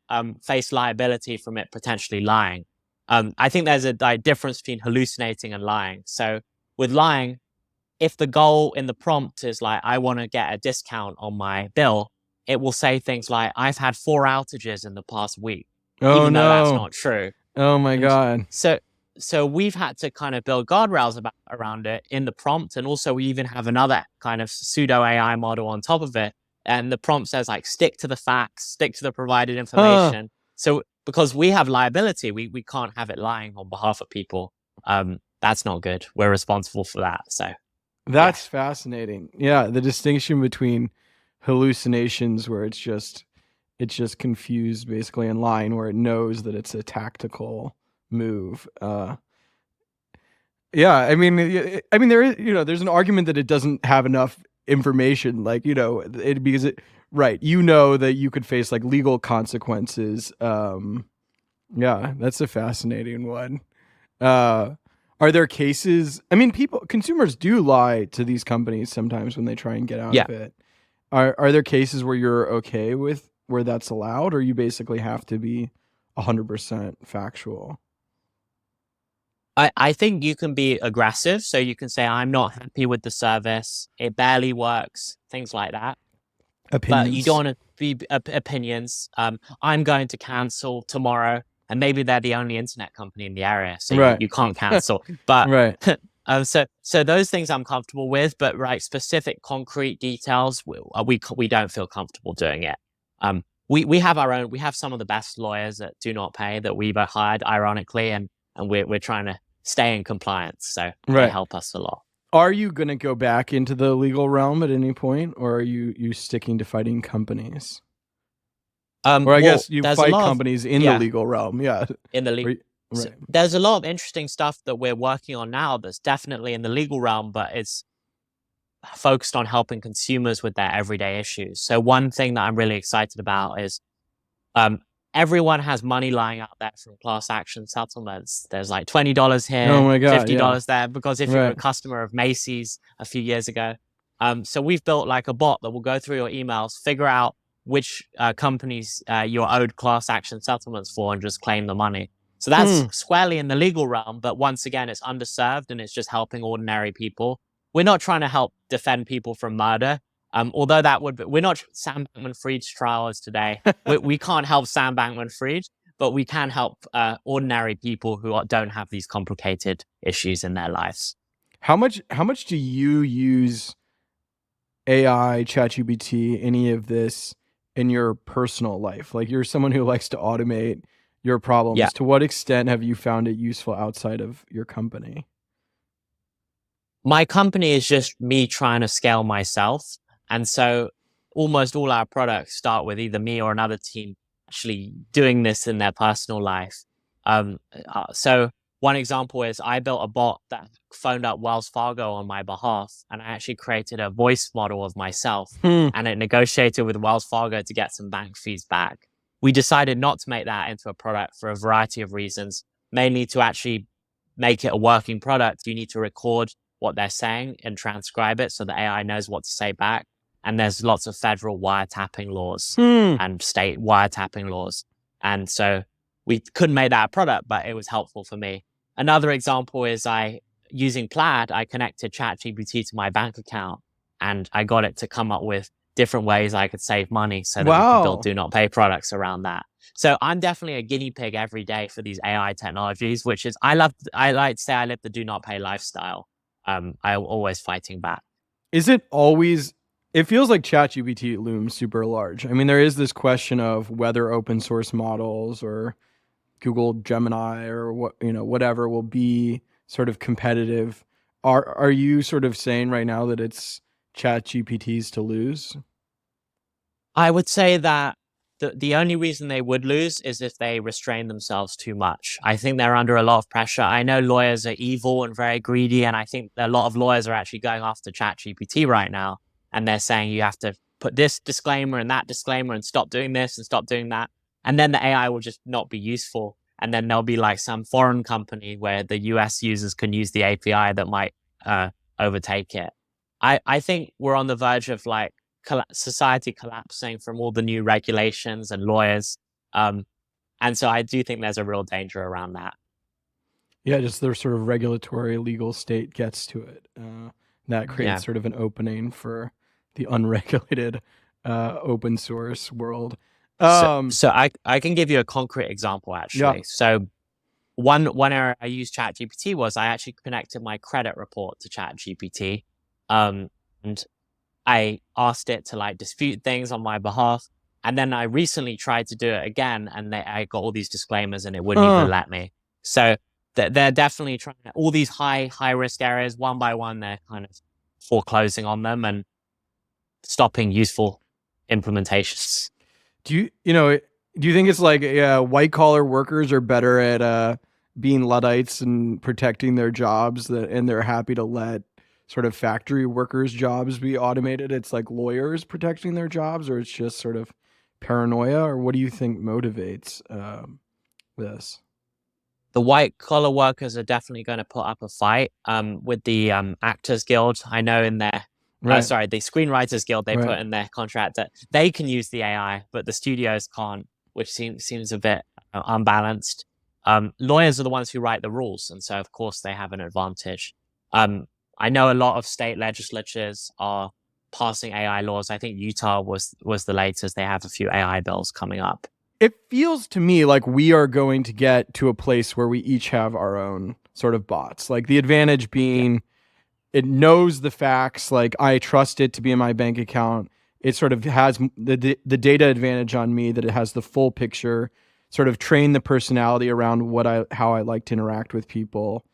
face liability from it potentially lying. I think there's a difference between hallucinating and lying. So with lying, if the goal in the prompt is like, I want to get a discount on my bill, it will say things like, I've had 4 outages in the past week, even though that's not true. Oh my God. So we've had to kind of build guardrails around it in the prompt. And also we even have another kind of pseudo AI model on top of it. And the prompt says like, stick to the facts, stick to the provided information. So because we have liability, we can't have it lying on behalf of people. That's not good. We're responsible for that. So that's fascinating. Yeah. The distinction between hallucinations where it's just confused basically, and lying where it knows that it's a tactical move. Yeah. I mean, there is, there's an argument that it doesn't have enough information, like, because right. That you could face like legal consequences. Yeah, that's a fascinating one. Are there cases? I mean, consumers do lie to these companies sometimes when they try and get out of it. Are there cases where you're okay with where that's allowed, or you basically have to be 100% factual? I think you can be aggressive. So you can say, I'm not happy with the service. It barely works. Things like that. Opinions. But you don't want to be opinions. I'm going to cancel tomorrow. And maybe they're the only internet company in the area, so you can't cancel. But so those things I'm comfortable with, but specific concrete details, we don't feel comfortable doing it. We have some of the best lawyers that do not pay that we've hired, ironically, and we're trying to stay in compliance, so they help us a lot. Are you going to go back into the legal realm at any point, or are you sticking to fighting companies? Or I guess you fight companies in the legal realm. Yeah. In the legal. So there's a lot of interesting stuff that we're working on now that's definitely in the legal realm, but it's focused on helping consumers with their everyday issues. So one thing that I'm really excited about is everyone has money lying out there from class action settlements. There's like $20 here, oh my God, $50 there, because if you're a customer of Macy's a few years ago. So we've built like a bot that will go through your emails, figure out which companies you're owed class action settlements for, and just claim the money. So that's squarely in the legal realm, but once again, it's underserved and it's just helping ordinary people. We're not trying to help defend people from murder, although that would be, we're not, Sam Bankman-Fried's trial is today. we can't help Sam Bankman-Fried, but we can help ordinary people who don't have these complicated issues in their lives. How much do you use AI, ChatGPT, any of this in your personal life? Like, you're someone who likes to automate your problems. To what extent have you found it useful outside of your company? My company is just me trying to scale myself. And so almost all our products start with either me or another team actually doing this in their personal life. So one example is I built a bot that phoned up Wells Fargo on my behalf, and I actually created a voice model of myself, and it negotiated with Wells Fargo to get some bank fees back. We decided not to make that into a product for a variety of reasons, mainly to actually make it a working product. You need to record what they're saying and transcribe it so the AI knows what to say back. and there's lots of federal wiretapping laws and state wiretapping laws. And so we couldn't make that a product, but it was helpful for me. Another example is using Plaid, I connected ChatGPT to my bank account, and I got it to come up with different ways I could save money so that we could build do not pay products around that. So I'm definitely a guinea pig every day for these AI technologies, which is, I like to say I live the do not pay lifestyle. I'm always fighting back. Is it always, it feels like ChatGPT looms super large. I mean, there is this question of whether open source models or Google Gemini or whatever will be sort of competitive. Are you sort of saying right now that it's ChatGPT's to lose? I would say that the only reason they would lose is if they restrain themselves too much. I think they're under a lot of pressure. I know lawyers are evil and very greedy, and I think a lot of lawyers are actually going after ChatGPT right now, and they're saying you have to put this disclaimer and that disclaimer and stop doing this and stop doing that, and then the AI will just not be useful, and then there'll be like some foreign company where the US users can use the API that might overtake it. I think we're on the verge of like society collapsing from all the new regulations and lawyers. And so I do think there's a real danger around that. Yeah, just their sort of regulatory legal state gets to it. That creates sort of an opening for the unregulated open source world. So I can give you a concrete example, actually. Yeah. So one area I used ChatGPT was I actually connected my credit report to ChatGPT. And I asked it to like dispute things on my behalf. And then I recently tried to do it again, and I got all these disclaimers and it wouldn't even let me. So they're definitely trying all these high risk areas one by one. They're kind of foreclosing on them and stopping useful implementations. Do you think it's like white collar workers are better at being Luddites and protecting their jobs and they're happy to let sort of factory workers' jobs be automated? It's like lawyers protecting their jobs, or it's just sort of paranoia, or what do you think motivates this? The white collar workers are definitely going to put up a fight with the Actors Guild. I know in their the Screenwriters Guild, they put in their contract that they can use the AI, but the studios can't, which seems a bit unbalanced. Lawyers are the ones who write the rules, and so of course they have an advantage. I know a lot of state legislatures are passing AI laws. I think Utah was the latest. They have a few AI bills coming up. It feels to me like we are going to get to a place where we each have our own sort of bots. Like the advantage being it knows the facts. Like I trust it to be in my bank account. It sort of has the data advantage on me that it has the full picture, sort of train the personality around how I like to interact with people.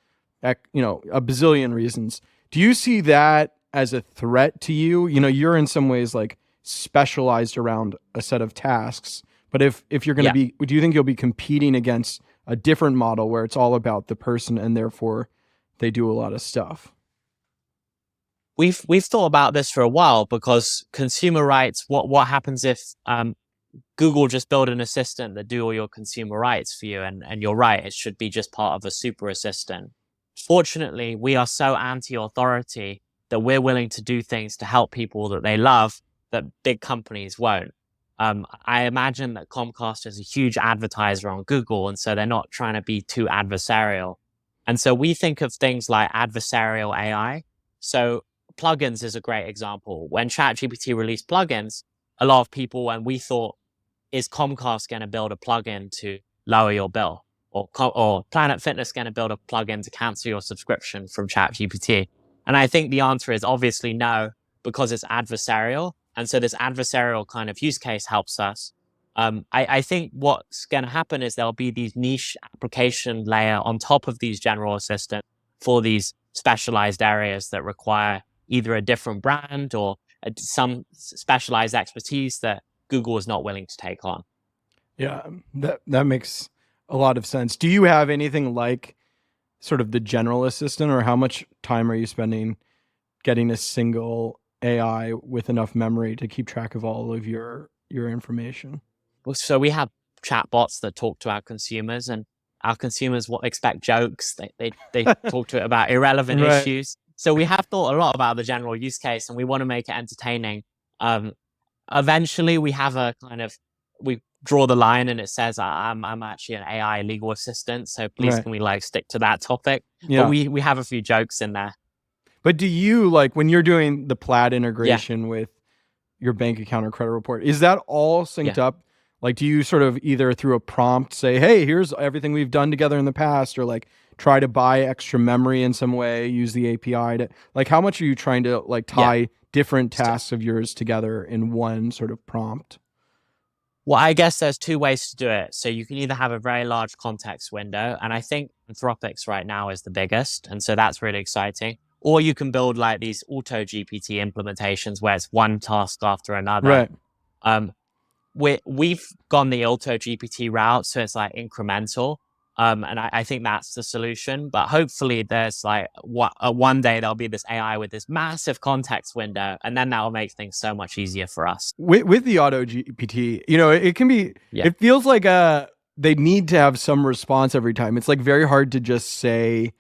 A bazillion reasons. Do you see that as a threat to you? You're in some ways like specialized around a set of tasks, but if you're going to be, do you think you'll be competing against a different model where it's all about the person and therefore they do a lot of stuff? We've thought about this for a while, because consumer rights, what happens if Google just build an assistant that do all your consumer rights for you? And you're right, it should be just part of a super assistant. Fortunately, we are so anti-authority that we're willing to do things to help people that they love that big companies won't. I imagine that Comcast is a huge advertiser on Google, and so they're not trying to be too adversarial. And so we think of things like adversarial AI. So plugins is a great example. When ChatGPT released plugins, a lot of people, and we thought, is Comcast going to build a plugin to lower your bill? Or Planet Fitness going to build a plugin to cancel your subscription from ChatGPT? And I think the answer is obviously no, because it's adversarial. And so this adversarial kind of use case helps us. I think what's going to happen is there'll be these niche application layer on top of these general assistants for these specialized areas that require either a different brand or some specialized expertise that Google is not willing to take on. Yeah, that makes a lot of sense. Do you have anything like sort of the general assistant, or how much time are you spending getting a single AI with enough memory to keep track of all of your information? So we have chatbots that talk to our consumers, and our consumers expect jokes. They talk to it about irrelevant issues. So we have thought a lot about the general use case, and we want to make it entertaining. Eventually we have we draw the line and it says I'm actually an AI legal assistant, so please Right. can we like stick to that topic? Yeah. But we have a few jokes in there. But do you, like, when you're doing the Plaid Yeah. integration with your bank account or credit report, is that all synced Yeah. up? Like, do you sort of either through a prompt say, hey, here's everything we've done together in the past, or like try to buy extra memory in some way, use the API to, like, how much are you trying to like tie different tasks of yours together in one sort of prompt? Well, I guess there's two ways to do it. So you can either have a very large context window, and I think Anthropic's right now is the biggest, and so that's really exciting. Or you can build like these auto GPT implementations where it's one task after another. Right. We've gone the auto GPT route, so it's like incremental. And I think that's the solution. But hopefully there's like one day there'll be this AI with this massive context window, and then that'll make things so much easier for us. With the auto GPT, you know, it can be, it feels like they need to have some response every time. It's like very hard to just say,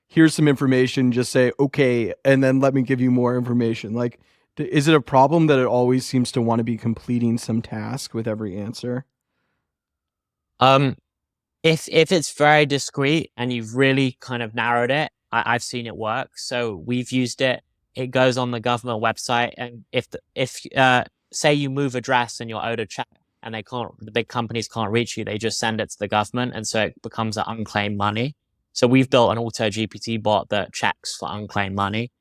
here's some information, just say, okay, and then let me give you more information. Like, is it a problem that it always seems to want to be completing some task with every answer? If it's very discrete and you've really kind of narrowed it, I've seen it work. So we've used it. It goes on the government website, and if say you move address and you're owed a check and the big companies can't reach you, they just send it to the government, and so it becomes an unclaimed money. So we've built an auto GPT bot that checks for unclaimed money.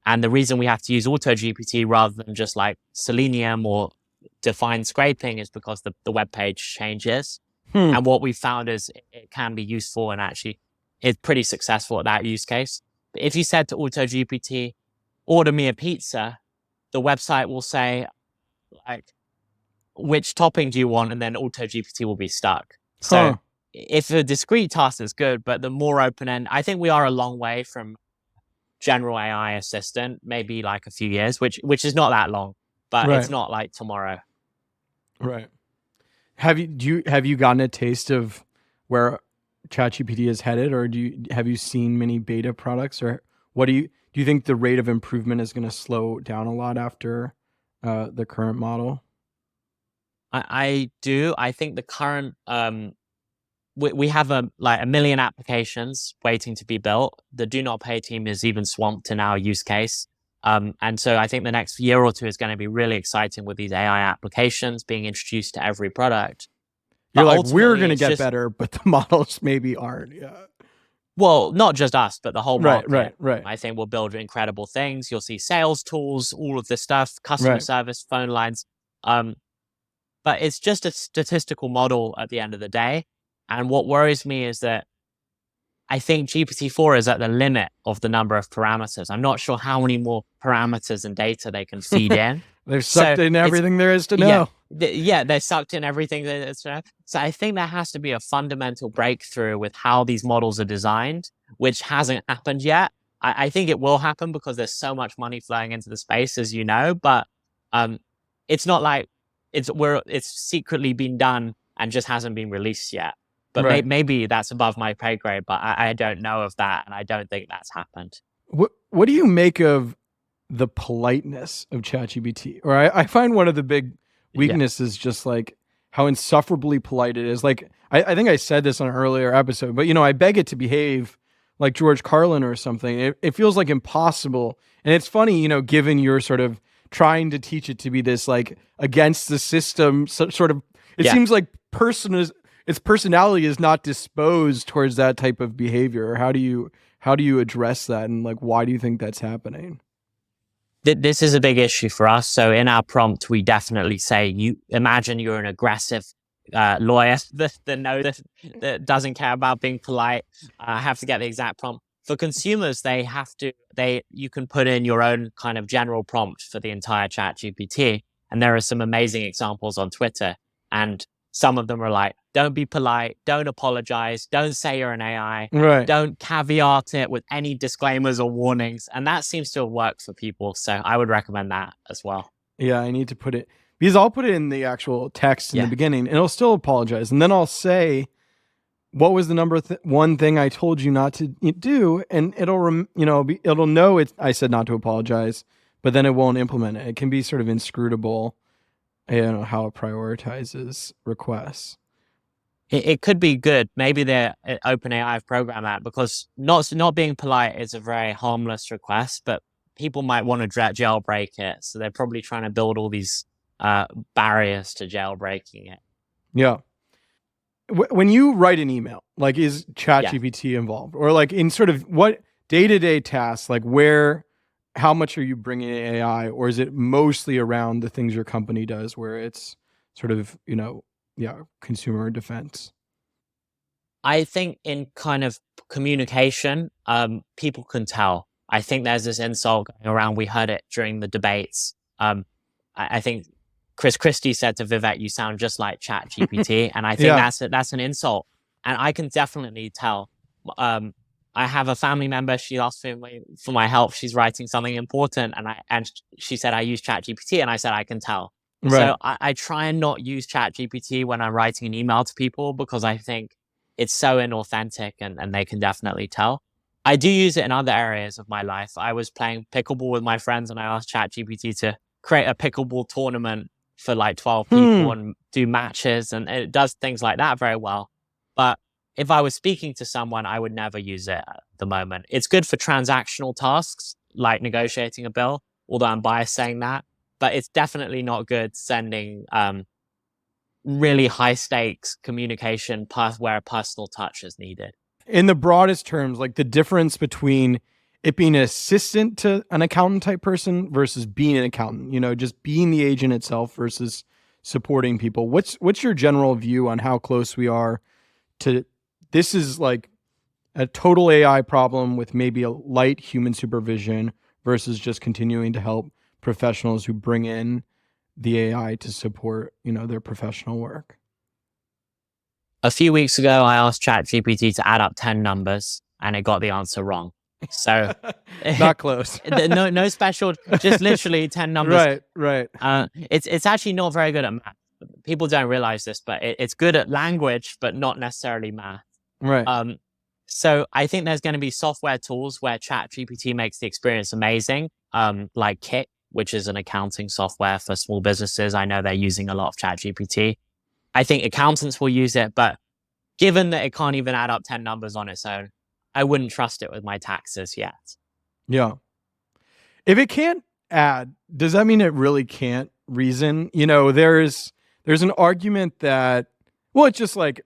And the reason we have to use auto GPT rather than just like Selenium or defined scraping is because the web page changes. And what we found is it can be useful, and actually it's pretty successful at that use case. But if you said to auto GPT, order me a pizza, the website will say like, which topping do you want? And then auto GPT will be stuck. So if a discrete task is good, but the more open end, I think we are a long way from general AI assistant, maybe like a few years, which is not that long, but it's not like tomorrow. Right. Have you gotten a taste of where ChatGPT is headed, or have you seen many beta products, or what do you think the rate of improvement is going to slow down a lot after the current model? I do. I think the current we have a million applications waiting to be built. The do not pay team is even swamped in our use case. And so I think the next year or two is going to be really exciting with these AI applications being introduced to every product. You're like, we're going to get better, but the models maybe aren't. Yeah. Well, not just us, but the whole market. Right. I think we'll build incredible things. You'll see sales tools, all of this stuff, customer service, phone lines. But it's just a statistical model at the end of the day. And what worries me is that I think GPT-4 is at the limit of the number of parameters. I'm not sure how many more parameters and data they can feed in. They've sucked in everything there is to know. Yeah, they're sucked in everything there is to know. So I think there has to be a fundamental breakthrough with how these models are designed, which hasn't happened yet. I think it will happen because there's so much money flowing into the space, as you know, but it's not like it's secretly been done and just hasn't been released yet. But maybe that's above my pay grade, but I don't know of that, and I don't think that's happened. What do you make of the politeness of ChatGPT? Or I find one of the big weaknesses just like how insufferably polite it is. Like, I think I said this on an earlier episode, but, you know, I beg it to behave like George Carlin or something. It feels like impossible. And it's funny, you know, given you're sort of trying to teach it to be this like against the system sort of, it seems like its personality is not disposed towards that type of behavior. How do you address that, and like why do you think that's happening? This is a big issue for us. So in our prompt, we definitely say, you imagine you're an aggressive lawyer that doesn't care about being polite. I have to get the exact prompt. For consumers, you can put in your own kind of general prompt for the entire ChatGPT, and there are some amazing examples on Twitter. And some of them are like, don't be polite, don't apologize, don't say you're an AI, don't caveat it with any disclaimers or warnings. And that seems to have worked for people. So I would recommend that as well. Yeah, I need to put it, because I'll put it in the actual text in the beginning, and it'll still apologize. And then I'll say, what was the number one thing I told you not to do? And it'll, it'll know I said not to apologize, but then it won't implement it. It can be sort of inscrutable, how it prioritizes requests. It could be good. Maybe the OpenAI have programmed that, because not being polite is a very harmless request, but people might want to jailbreak it. So they're probably trying to build all these barriers to jailbreaking it. Yeah. When you write an email, like, is ChatGPT involved, or like in sort of what day-to-day tasks, like how much are you bringing in AI, or is it mostly around the things your company does where it's sort of, consumer defense? I think in kind of communication, people can tell. I think there's this insult going around. We heard it during the debates. I think Chris Christie said to Vivek, "You sound just like ChatGPT," and I think that's an insult. And I can definitely tell. I have a family member. She asked for my help. She's writing something important, and she said, "I use ChatGPT," and I said, "I can tell." Right. So I try and not use ChatGPT when I'm writing an email to people, because I think it's so inauthentic, and they can definitely tell. I do use it in other areas of my life. I was playing pickleball with my friends, and I asked ChatGPT to create a pickleball tournament for like 12 people and do matches, and it does things like that very well. But if I was speaking to someone, I would never use it at the moment. It's good for transactional tasks like negotiating a bill, although I'm biased saying that. But it's definitely not good sending really high stakes communication where a personal touch is needed. In the broadest terms, like the difference between it being an assistant to an accountant type person versus being an accountant, just being the agent itself versus supporting people. What's your general view on how close we are to this is like a total AI problem with maybe a light human supervision versus just continuing to help professionals who bring in the AI to support, their professional work? A few weeks ago, I asked ChatGPT to add up 10 numbers, and it got the answer wrong. So not close. no special, just literally 10 numbers. Right. It's actually not very good at math. People don't realize this, but it's good at language, but not necessarily math. Right. So I think there's going to be software tools where ChatGPT makes the experience amazing, like Kit, which is an accounting software for small businesses. I know they're using a lot of ChatGPT. I think accountants will use it, but given that it can't even add up 10 numbers on its own, I wouldn't trust it with my taxes yet. Yeah. If it can't add, does that mean it really can't reason? There's an argument that, it's just like,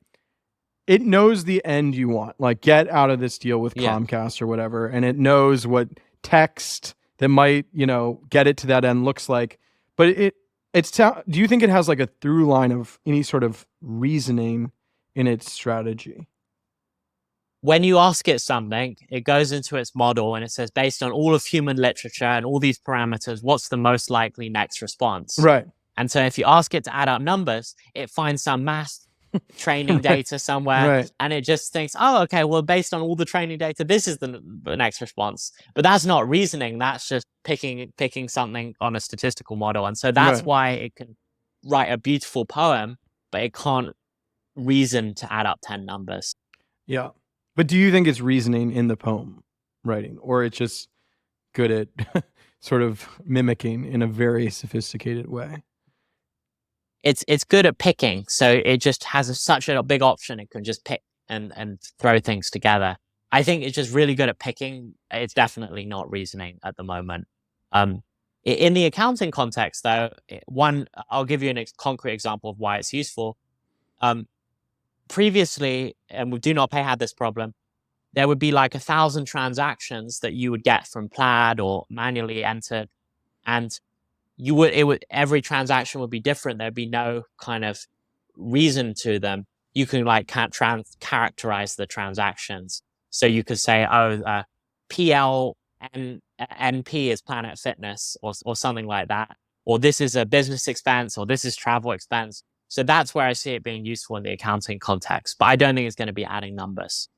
it knows the end you want, like get out of this deal with Comcast or whatever, and it knows what text that might, get it to that end looks like. But do you think it has like a through line of any sort of reasoning in its strategy? When you ask it something, it goes into its model and it says, based on all of human literature and all these parameters, what's the most likely next response? Right. And so if you ask it to add up numbers, it finds some math training data somewhere, and it just thinks, oh, okay, well, based on all the training data, this is the next response. But that's not reasoning. That's just picking something on a statistical model. And so that's why it can write a beautiful poem, but it can't reason to add up 10 numbers. Yeah. But do you think it's reasoning in the poem writing, or it's just good at sort of mimicking in a very sophisticated way? It's good at picking, so it just has such a big option. It can just pick and throw things together. I think it's just really good at picking. It's definitely not reasoning at the moment. In the accounting context, though, I'll give you a concrete example of why it's useful. Previously, and we Do Not Pay had this problem, there would be like 1,000 transactions that you would get from Plaid or manually entered, and every transaction would be different. There'd be no kind of reason to them. You can like characterize the transactions. So you could say, PLNP is Planet Fitness or something like that. Or this is a business expense, or this is travel expense. So that's where I see it being useful in the accounting context. But I don't think it's going to be adding numbers.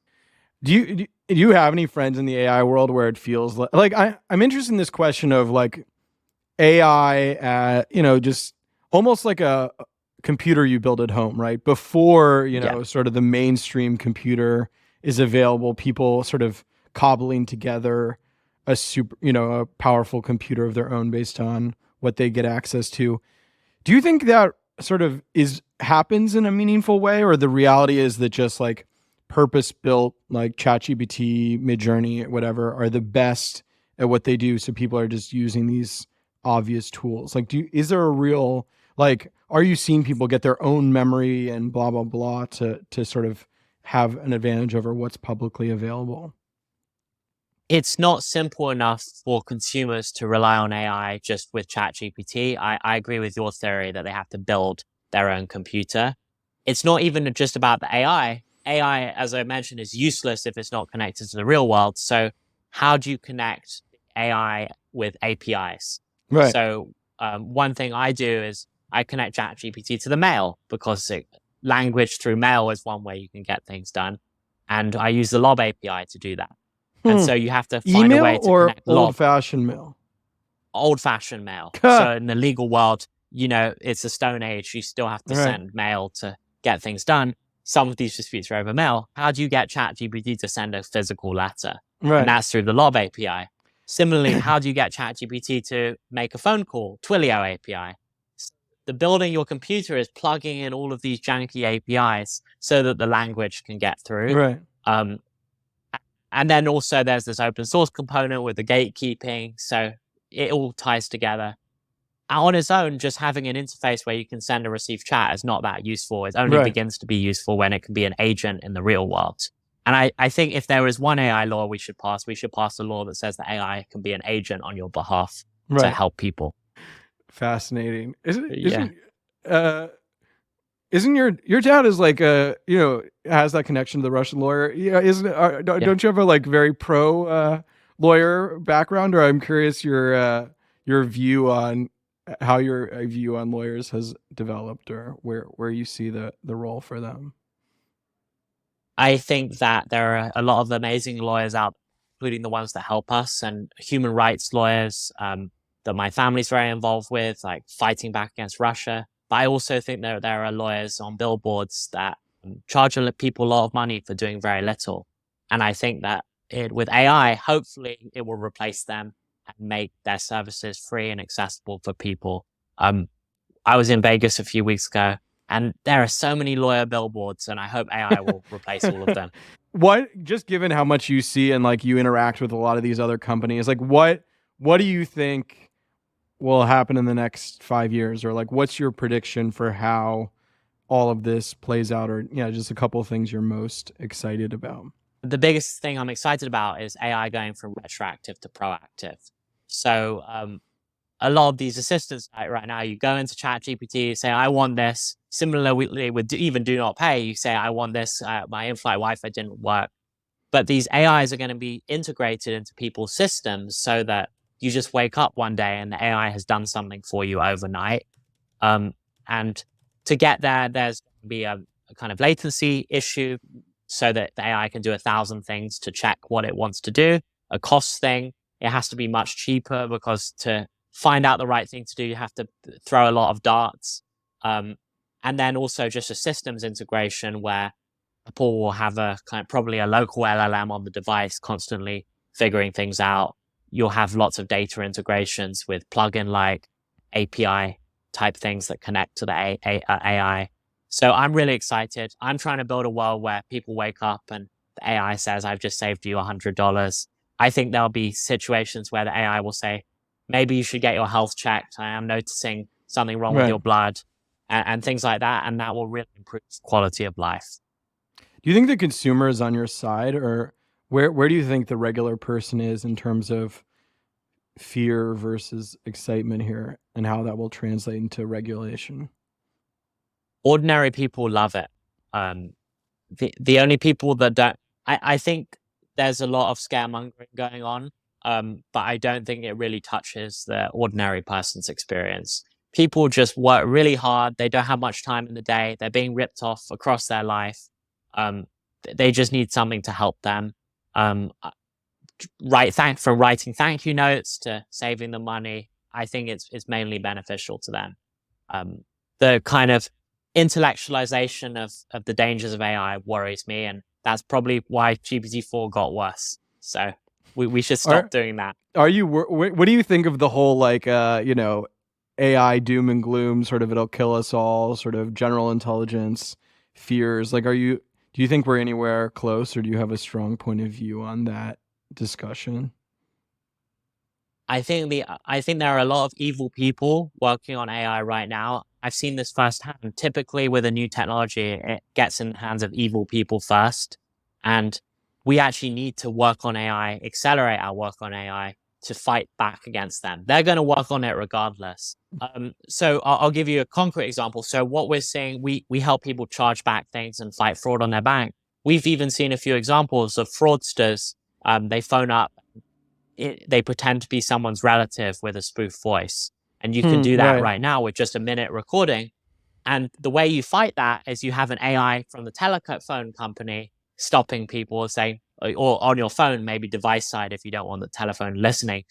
Do you have any friends in the AI world where it feels like I'm interested in this question of like AI, just almost like a computer you build at home, right? Before, sort of the mainstream computer is available, people sort of cobbling together a super, a powerful computer of their own based on what they get access to. Do you think that sort of happens in a meaningful way, or the reality is that just like purpose built like ChatGPT, Midjourney, whatever, are the best at what they do, so people are just using these obvious tools? Like, is there a real, like, are you seeing people get their own memory and blah blah blah to sort of have an advantage over what's publicly available? It's not simple enough for consumers to rely on AI just with ChatGPT. I agree with your theory that they have to build their own computer. It's not even just about the AI. AI, as I mentioned, is useless if it's not connected to the real world. So how do you connect AI with APIs? Right. So one thing I do is I connect ChatGPT to the mail, because language through mail is one way you can get things done. And I use the Lob API to do that. And so you have to find email a way to or connect old-fashioned mail. Old-fashioned mail. So in the legal world, it's a stone age. You still have to send mail to get things done. Some of these disputes are over mail. How do you get ChatGPT to send a physical letter? Right. And that's through the Lob API. Similarly, how do you get ChatGPT to make a phone call? Twilio API. The building your computer is plugging in all of these janky APIs so that the language can get through. Right. And then also there's this open source component with the gatekeeping. So it all ties together. On its own, just having an interface where you can send and receive chat is not that useful. It only begins to be useful when it can be an agent in the real world. And I think if there is one AI law we should pass a law that says that AI can be an agent on your behalf to help people. Fascinating. Isn't your dad is like has that connection to the Russian lawyer? Yeah, don't you have a like very pro lawyer background? Or I'm curious your view on how your view on lawyers has developed, or where you see the role for them. I think that there are a lot of amazing lawyers out, including the ones that help us, and human rights lawyers that my family's very involved with, like fighting back against Russia. But I also think there are lawyers on billboards that charge people a lot of money for doing very little. And I think that with AI, hopefully it will replace them and make their services free and accessible for people. I was in Vegas a few weeks ago, and there are so many lawyer billboards, and I hope AI will replace all of them. Just given how much you see and like you interact with a lot of these other companies, like what do you think will happen in the next 5 years? Or like, what's your prediction for how all of this plays out? Or just a couple of things you're most excited about. The biggest thing I'm excited about is AI going from retroactive to proactive. So a lot of these assistants right now, you go into ChatGPT, you say, I want this. Similarly with even Do Not Pay, you say, I want this. My in-flight Wi-Fi didn't work. But these AIs are going to be integrated into people's systems so that you just wake up one day and the AI has done something for you overnight. And to get there, there's going to be a kind of latency issue so that the AI can do 1,000 things to check what it wants to do. A cost thing, it has to be much cheaper, because to find out the right thing to do, you have to throw a lot of darts. And then also just a systems integration where Apple will have a probably a local LLM on the device constantly figuring things out. You'll have lots of data integrations with plugin like API type things that connect to the AI. So I'm really excited. I'm trying to build a world where people wake up and the AI says, I've just saved you $100. I think there'll be situations where the AI will say, maybe you should get your health checked. I am noticing something wrong with your blood, and things like that. And that will really improve quality of life. Do you think the consumer is on your side, or where do you think the regular person is in terms of fear versus excitement here, and how that will translate into regulation? Ordinary people love it. The only people that don't, I think there's a lot of scaremongering going on, but I don't think it really touches the ordinary person's experience. People just work really hard. They don't have much time in the day. They're being ripped off across their life. They just need something to help them. From writing thank you notes to saving the money, I think it's mainly beneficial to them. The kind of intellectualization of the dangers of AI worries me, and that's probably why GPT-4 got worse. So We should stop doing that. Are you? What do you think of the whole like AI doom and gloom, sort of it'll kill us all, sort of general intelligence fears? Like, do you think we're anywhere close, or do you have a strong point of view on that discussion? I think there are a lot of evil people working on AI right now. I've seen this firsthand. Typically with a new technology, it gets in the hands of evil people first. And we actually need to work on AI, accelerate our work on AI to fight back against them. They're going to work on it regardless. So I'll give you a concrete example. So what we're seeing, we help people charge back things and fight fraud on their bank. We've even seen a few examples of fraudsters. They phone up, they pretend to be someone's relative with a spoof voice. And you can do that right now with just a minute recording. And the way you fight that is you have an AI from the telephone company stopping people, saying, or on your phone, maybe device side, if you don't want the telephone listening,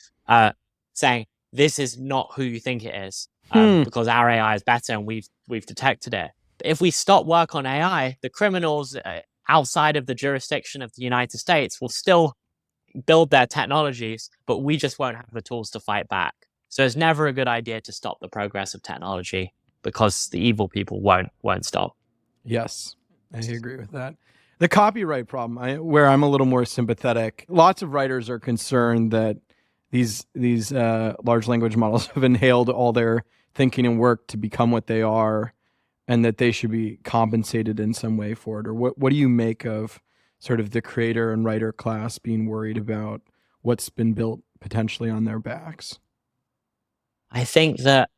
saying, this is not who you think it is, because our AI is better and we've detected it. But if we stop work on AI, the criminals outside of the jurisdiction of the United States will still build their technologies, but we just won't have the tools to fight back. So it's never a good idea to stop the progress of technology, because the evil people won't stop. Yes, I agree with that. The copyright problem, where I'm a little more sympathetic. Lots of writers are concerned that these large language models have inhaled all their thinking and work to become what they are, and that they should be compensated in some way for it. Or what do you make of sort of the creator and writer class being worried about what's been built potentially on their backs? I think that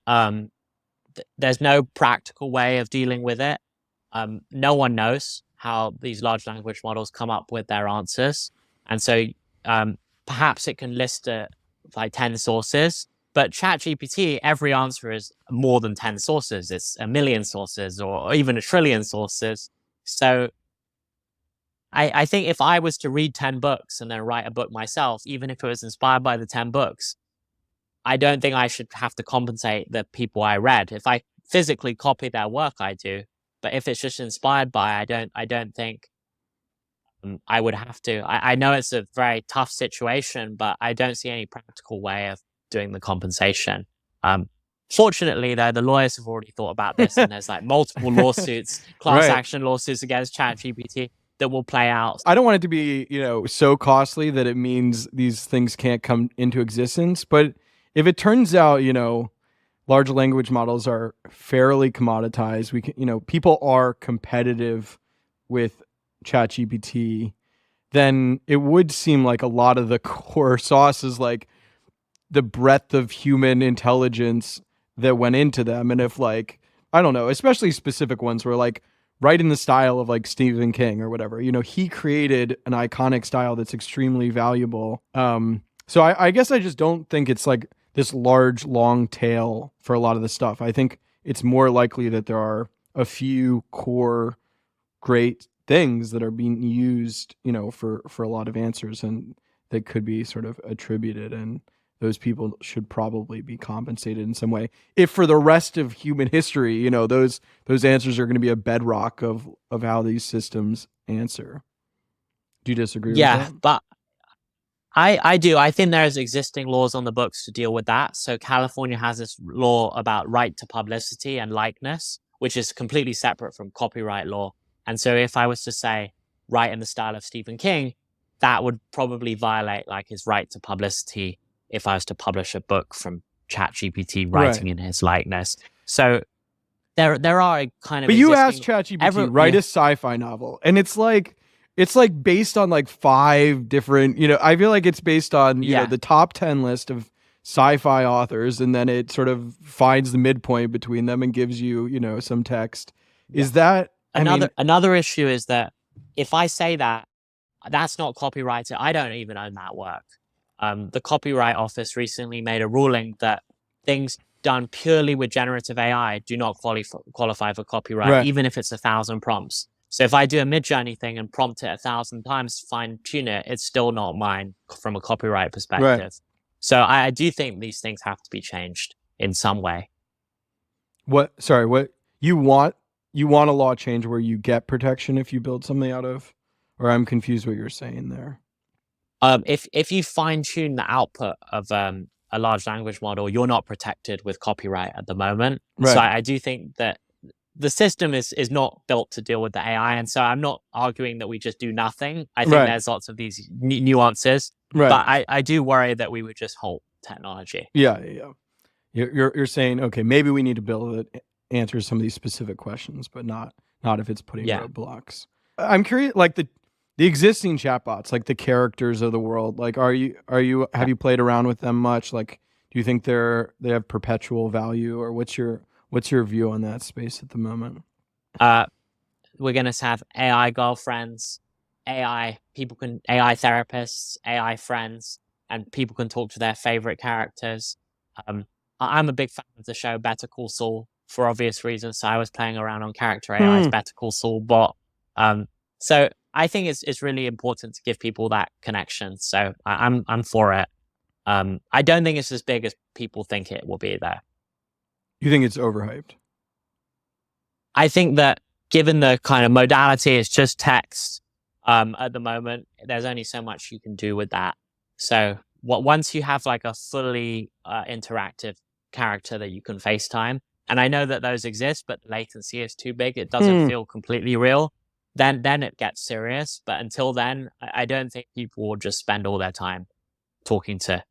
there's no practical way of dealing with it. No one knows how these large language models come up with their answers. And so perhaps it can list like 10 sources, but ChatGPT, every answer is more than 10 sources. It's a million sources or even a trillion sources. So I think if I was to read 10 books and then write a book myself, even if it was inspired by the 10 books, I don't think I should have to compensate the people I read. If I physically copy their work, I do. But if it's just inspired by, I don't think I would have to. I know it's a very tough situation, but I don't see any practical way of doing the compensation. Fortunately, though, the lawyers have already thought about this, and there's like multiple lawsuits, class action lawsuits against ChatGPT that will play out. I don't want it to be, so costly that it means these things can't come into existence. But if it turns out, large language models are fairly commoditized, we can, people are competitive with ChatGPT, then it would seem like a lot of the core sauce is like the breadth of human intelligence that went into them. And if I don't know, especially specific ones where right in the style of Stephen King or whatever, he created an iconic style that's extremely valuable. So I guess I just don't think it's this large, long tail for a lot of the stuff. I think it's more likely that there are a few core great things that are being used, for a lot of answers, and that could be sort of attributed, and those people should probably be compensated in some way. If for the rest of human history, those answers are going to be a bedrock of how these systems answer. Do you disagree with that? Yeah, but I do. I think there's existing laws on the books to deal with that. So California has this law about right to publicity and likeness, which is completely separate from copyright law. And so if I was to say write in the style of Stephen King, that would probably violate his right to publicity if I was to publish a book from ChatGPT writing in his likeness. So there are kind of. But you asked ChatGPT write a sci-fi novel, and it's based on 5 different. I feel like it's based on the top 10 list of sci-fi authors, and then it sort of finds the midpoint between them and gives you some text. Is that another issue? Is that if I say that, that's not copyrighted. I don't even own that work. The Copyright Office recently made a ruling that things done purely with generative AI do not qualify for copyright, even if it's 1,000 prompts. So if I do a Midjourney thing and prompt it 1,000 times, fine tune it, it's still not mine from a copyright perspective. Right. So I do think these things have to be changed in some way. What you want a law change where you get protection if you build something out of, or I'm confused what you're saying there. If you fine tune the output of a large language model, you're not protected with copyright at the moment. Right. So I do think that the system is not built to deal with the AI, and so I'm not arguing that we just do nothing. I think there's lots of these nuances, but I do worry that we would just halt technology. Yeah. You're saying, okay, maybe we need to build it, answer some of these specific questions, but not if it's putting roadblocks. I'm curious, like the existing chatbots, like the characters of the world, like have you played around with them much? Like, do you think they have perpetual value, or what's your view on that space at the moment? We're gonna have AI girlfriends, AI therapists, AI friends, and people can talk to their favorite characters. I'm a big fan of the show Better Call Saul for obvious reasons. So I was playing around on character AI's Better Call Saul bot. So I think it's really important to give people that connection. So I'm for it. I don't think it's as big as people think it will be, though. You think it's overhyped? I think that given the kind of modality, it's just text at the moment. There's only so much you can do with that. So once you have like a fully interactive character that you can FaceTime, and I know that those exist, but the latency is too big. It doesn't feel completely real. Then it gets serious. But until then, I don't think people will just spend all their time talking to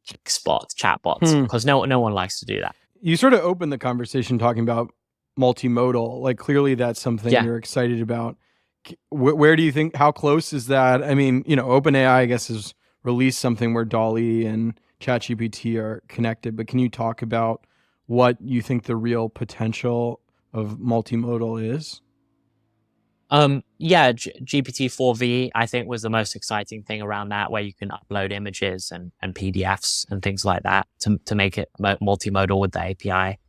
chatbots, because no one likes to do that. You sort of opened the conversation talking about multimodal. Like, clearly that's something you're excited about. Where do you think, how close is that? I mean, OpenAI, I guess, has released something where DALL-E and ChatGPT are connected, but can you talk about what you think the real potential of multimodal is? GPT-4V, I think, was the most exciting thing around that, where you can upload images and PDFs and things like that to make it multimodal with the API.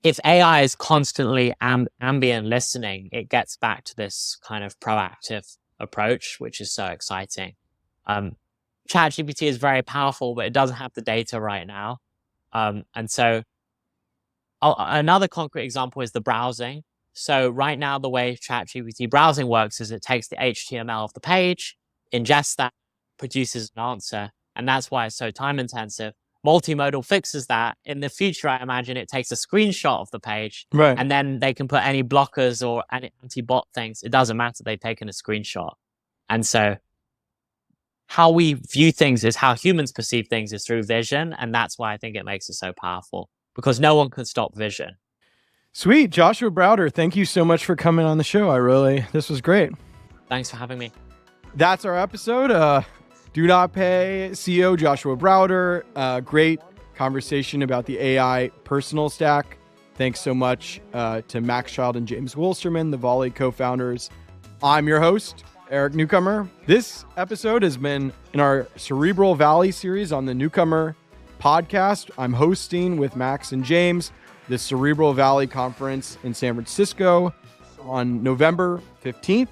If AI is constantly ambient listening, it gets back to this kind of proactive approach, which is so exciting. ChatGPT is very powerful, but it doesn't have the data right now. And so another concrete example is the browsing. So right now, the way ChatGPT browsing works is it takes the HTML of the page, ingests that, produces an answer, and that's why it's so time intensive. Multimodal fixes that. In the future, I imagine it takes a screenshot of the page, and then they can put any blockers or any anti-bot things. It doesn't matter. They've taken a screenshot. And so how we view things is how humans perceive things is through vision. And that's why I think it makes it so powerful, because no one can stop vision. Sweet. Joshua Browder, thank you so much for coming on the show. This was great. Thanks for having me. That's our episode. Do Not Pay CEO Joshua Browder. Great conversation about the AI personal stack. Thanks so much to Max Child and James Wilsterman, the Volley co-founders. I'm your host, Eric Newcomer. This episode has been in our Cerebral Valley series on the Newcomer podcast. I'm hosting with Max and James the Cerebral Valley Conference in San Francisco on November 15th.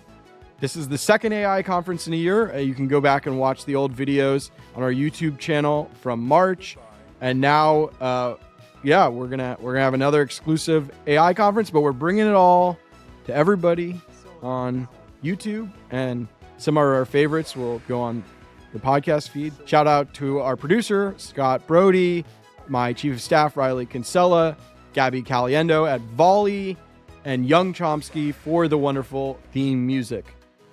This is the second AI conference in a year. You can go back and watch the old videos on our YouTube channel from March. And now, we're gonna have another exclusive AI conference, but we're bringing it all to everybody on YouTube, and some of our favorites will go on the podcast feed. Shout out to our producer, Scott Brody, my chief of staff, Riley Kinsella, Gabby Caliendo at Volley, and Young Chomsky for the wonderful theme music.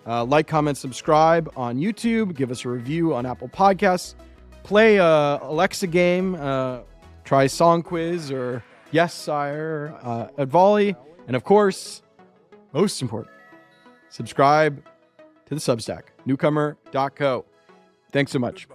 Like, comment, subscribe on YouTube. Give us a review on Apple Podcasts. Play a Alexa game. Try Song Quiz or Yes, Sire at Volley. And of course, most important, subscribe to the Substack, newcomer.co. Thanks so much.